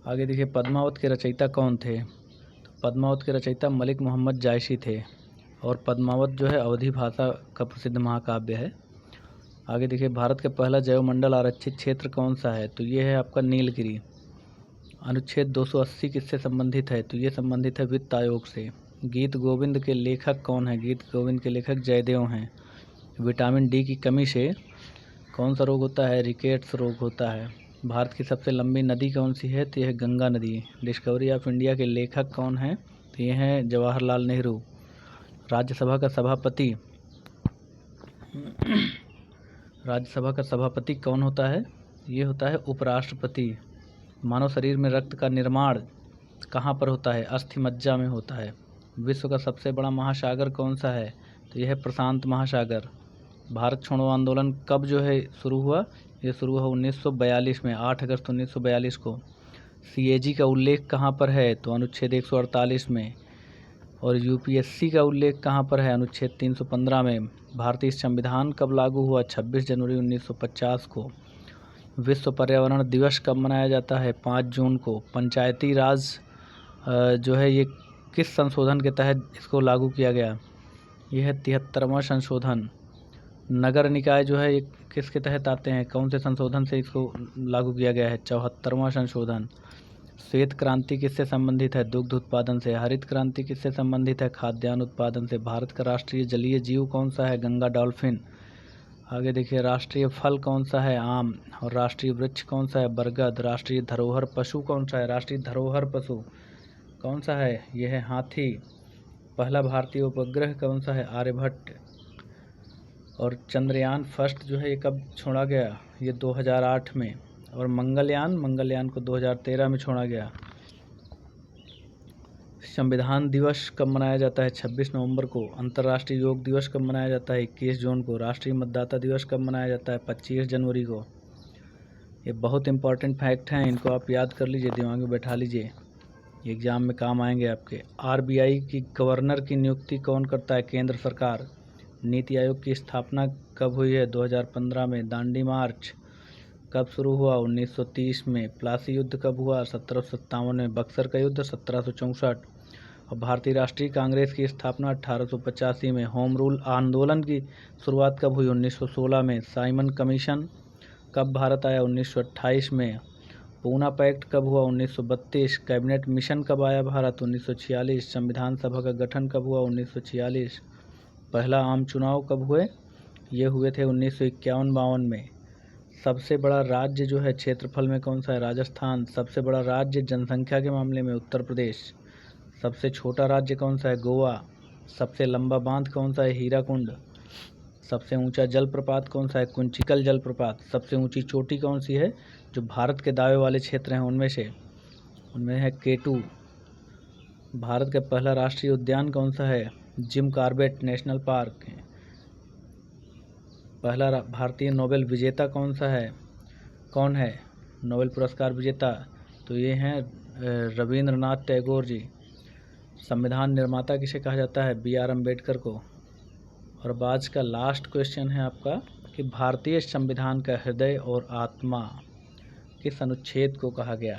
आगे देखिए, पद्मावत के रचयिता कौन थे? तो पद्मावत के रचयिता मलिक मोहम्मद जायसी थे और पद्मावत जो है अवधी भाषा का प्रसिद्ध महाकाव्य है। आगे देखिए, भारत का पहला जैवमंडल आरक्षित क्षेत्र कौन सा है? तो ये है आपका नीलगिरी। अनुच्छेद 280 किससे संबंधित है? तो ये संबंधित है वित्त आयोग से। गीत गोविंद के लेखक कौन है? गीत गोविंद के लेखक जयदेव हैं। विटामिन डी की कमी से कौन सा रोग होता है? रिकेट्स रोग होता है। भारत की सबसे लंबी नदी कौन सी है? तो यह है गंगा नदी। डिस्कवरी ऑफ इंडिया के लेखक कौन हैं? तो ये हैं जवाहरलाल नेहरू। राज्यसभा का सभापति राज्यसभा का सभापति कौन होता है? ये होता है उपराष्ट्रपति। मानव शरीर में रक्त का निर्माण कहाँ पर होता है? अस्थि मज्जा में होता है। विश्व का सबसे बड़ा महासागर कौन सा है? तो यह है प्रशांत महासागर। भारत छोड़ो आंदोलन कब जो है शुरू हुआ? ये शुरू हुआ 1942 में, 8 अगस्त 1942 को। CAG का उल्लेख कहाँ पर है? तो अनुच्छेद 148 में। और UPSC का उल्लेख कहाँ पर है? अनुच्छेद 315 में। भारतीय संविधान कब लागू हुआ? 26 जनवरी 1950 को। विश्व पर्यावरण दिवस कब मनाया जाता है? 5 जून को। पंचायती राज जो है ये किस संशोधन के तहत इसको लागू किया गया? यह है 73वां संशोधन। नगर निकाय जो है ये किसके तहत आते हैं? कौन से संशोधन से इसको लागू किया गया है? 74वां संशोधन। श्वेत क्रांति किससे संबंधित है? दुग्ध उत्पादन से। हरित क्रांति किससे संबंधित है? खाद्यान्न उत्पादन से। भारत का राष्ट्रीय जलीय जीव कौन सा है? गंगा डॉल्फिन। आगे देखिए, राष्ट्रीय फल कौन सा है? आम। और राष्ट्रीय वृक्ष कौन सा है? बरगद। राष्ट्रीय धरोहर पशु कौन सा है? राष्ट्रीय धरोहर पशु कौन सा है? यह है हाथी। पहला भारतीय उपग्रह कौन सा है? आर्यभट्ट। और चंद्रयान फर्स्ट जो है ये कब छोड़ा गया? ये 2008 में। और मंगलयान को 2013 में छोड़ा गया। संविधान दिवस कब मनाया जाता है? 26 नवंबर को। अंतर्राष्ट्रीय योग दिवस कब मनाया जाता है? 21 जून को। राष्ट्रीय मतदाता दिवस कब मनाया जाता है? 25 जनवरी को। ये बहुत इंपॉर्टेंट फैक्ट हैं, इनको आप याद कर लीजिए, दिमाग में बैठा लीजिए, एग्जाम में काम आएंगे आपके। RBI की गवर्नर की नियुक्ति कौन करता है? केंद्र सरकार। नीति आयोग की स्थापना कब हुई है? 2015 में। दांडी मार्च कब शुरू हुआ? 1930 में। प्लासी युद्ध कब हुआ? 1757 में। बक्सर का युद्ध 1764। और भारतीय राष्ट्रीय कांग्रेस की स्थापना 1885 में। होम रूल आंदोलन की शुरुआत कब हुई? 1916 में। साइमन कमीशन कब भारत आया? 1928 में। पूना पैक्ट कब हुआ? 1932। कैबिनेट मिशन कब आया भारत? 1946। संविधान सभा का गठन कब हुआ? 1946। पहला आम चुनाव कब हुए? ये हुए थे 1951-52 में। सबसे बड़ा राज्य जो है क्षेत्रफल में कौन सा है? राजस्थान। सबसे बड़ा राज्य जनसंख्या के मामले में? उत्तर प्रदेश। सबसे छोटा राज्य कौन सा है? गोवा। सबसे लंबा बांध कौन सा है? हीराकुंड। सबसे ऊंचा जलप्रपात कौन सा है? कुंचिकल जलप्रपात। सबसे ऊंची चोटी कौन सी है जो भारत के दावे वाले क्षेत्र हैं उनमें से? उनमें है केटू। भारत का पहला राष्ट्रीय उद्यान कौन सा है? Jim Corbett national park. पहला भारतीय नोबेल विजेता कौन सा है? कौन है नोबेल पुरस्कार विजेता? तो ये हैं रविंद्रनाथ टैगोर जी। संविधान निर्माता किसे कहा जाता है? बी आर अम्बेडकर को। और अब आज का लास्ट क्वेश्चन है आपका कि भारतीय संविधान का हृदय और आत्मा किस अनुच्छेद को कहा गया?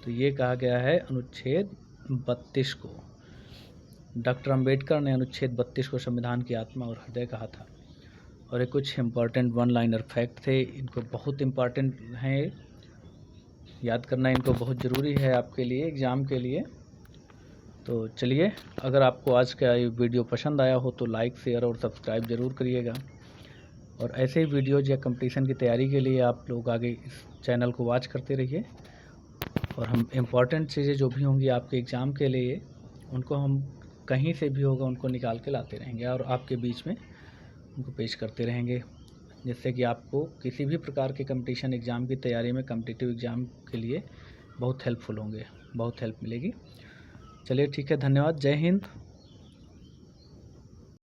तो ये कहा गया है अनुच्छेद 32 को। डॉक्टर अम्बेडकर ने अनुच्छेद 32 को संविधान की आत्मा और हृदय कहा था। और ये कुछ इम्पॉर्टेंट वन लाइनर फैक्ट थे, इनको बहुत इम्पॉर्टेंट हैं, याद करना इनको बहुत ज़रूरी है आपके लिए, एग्ज़ाम के लिए। तो चलिए, अगर आपको आज का ये वीडियो पसंद आया हो तो लाइक, शेयर और सब्सक्राइब ज़रूर करिएगा। और ऐसे ही वीडियोज़ या कंपटीशन की तैयारी के लिए आप लोग आगे इस चैनल को वॉच करते रहिए। और हम इम्पॉर्टेंट चीज़ें जो भी होंगी आपके एग्ज़ाम के लिए, उनको हम कहीं से भी होगा उनको निकाल के लाते रहेंगे और आपके बीच में उनको पेश करते रहेंगे, जिससे कि आपको किसी भी प्रकार के कंपटीशन एग्ज़ाम की तैयारी में, कॉम्पिटिटिव एग्ज़ाम के लिए बहुत हेल्पफुल होंगे, बहुत हेल्प मिलेगी। चलिए ठीक है, धन्यवाद। जय हिंद।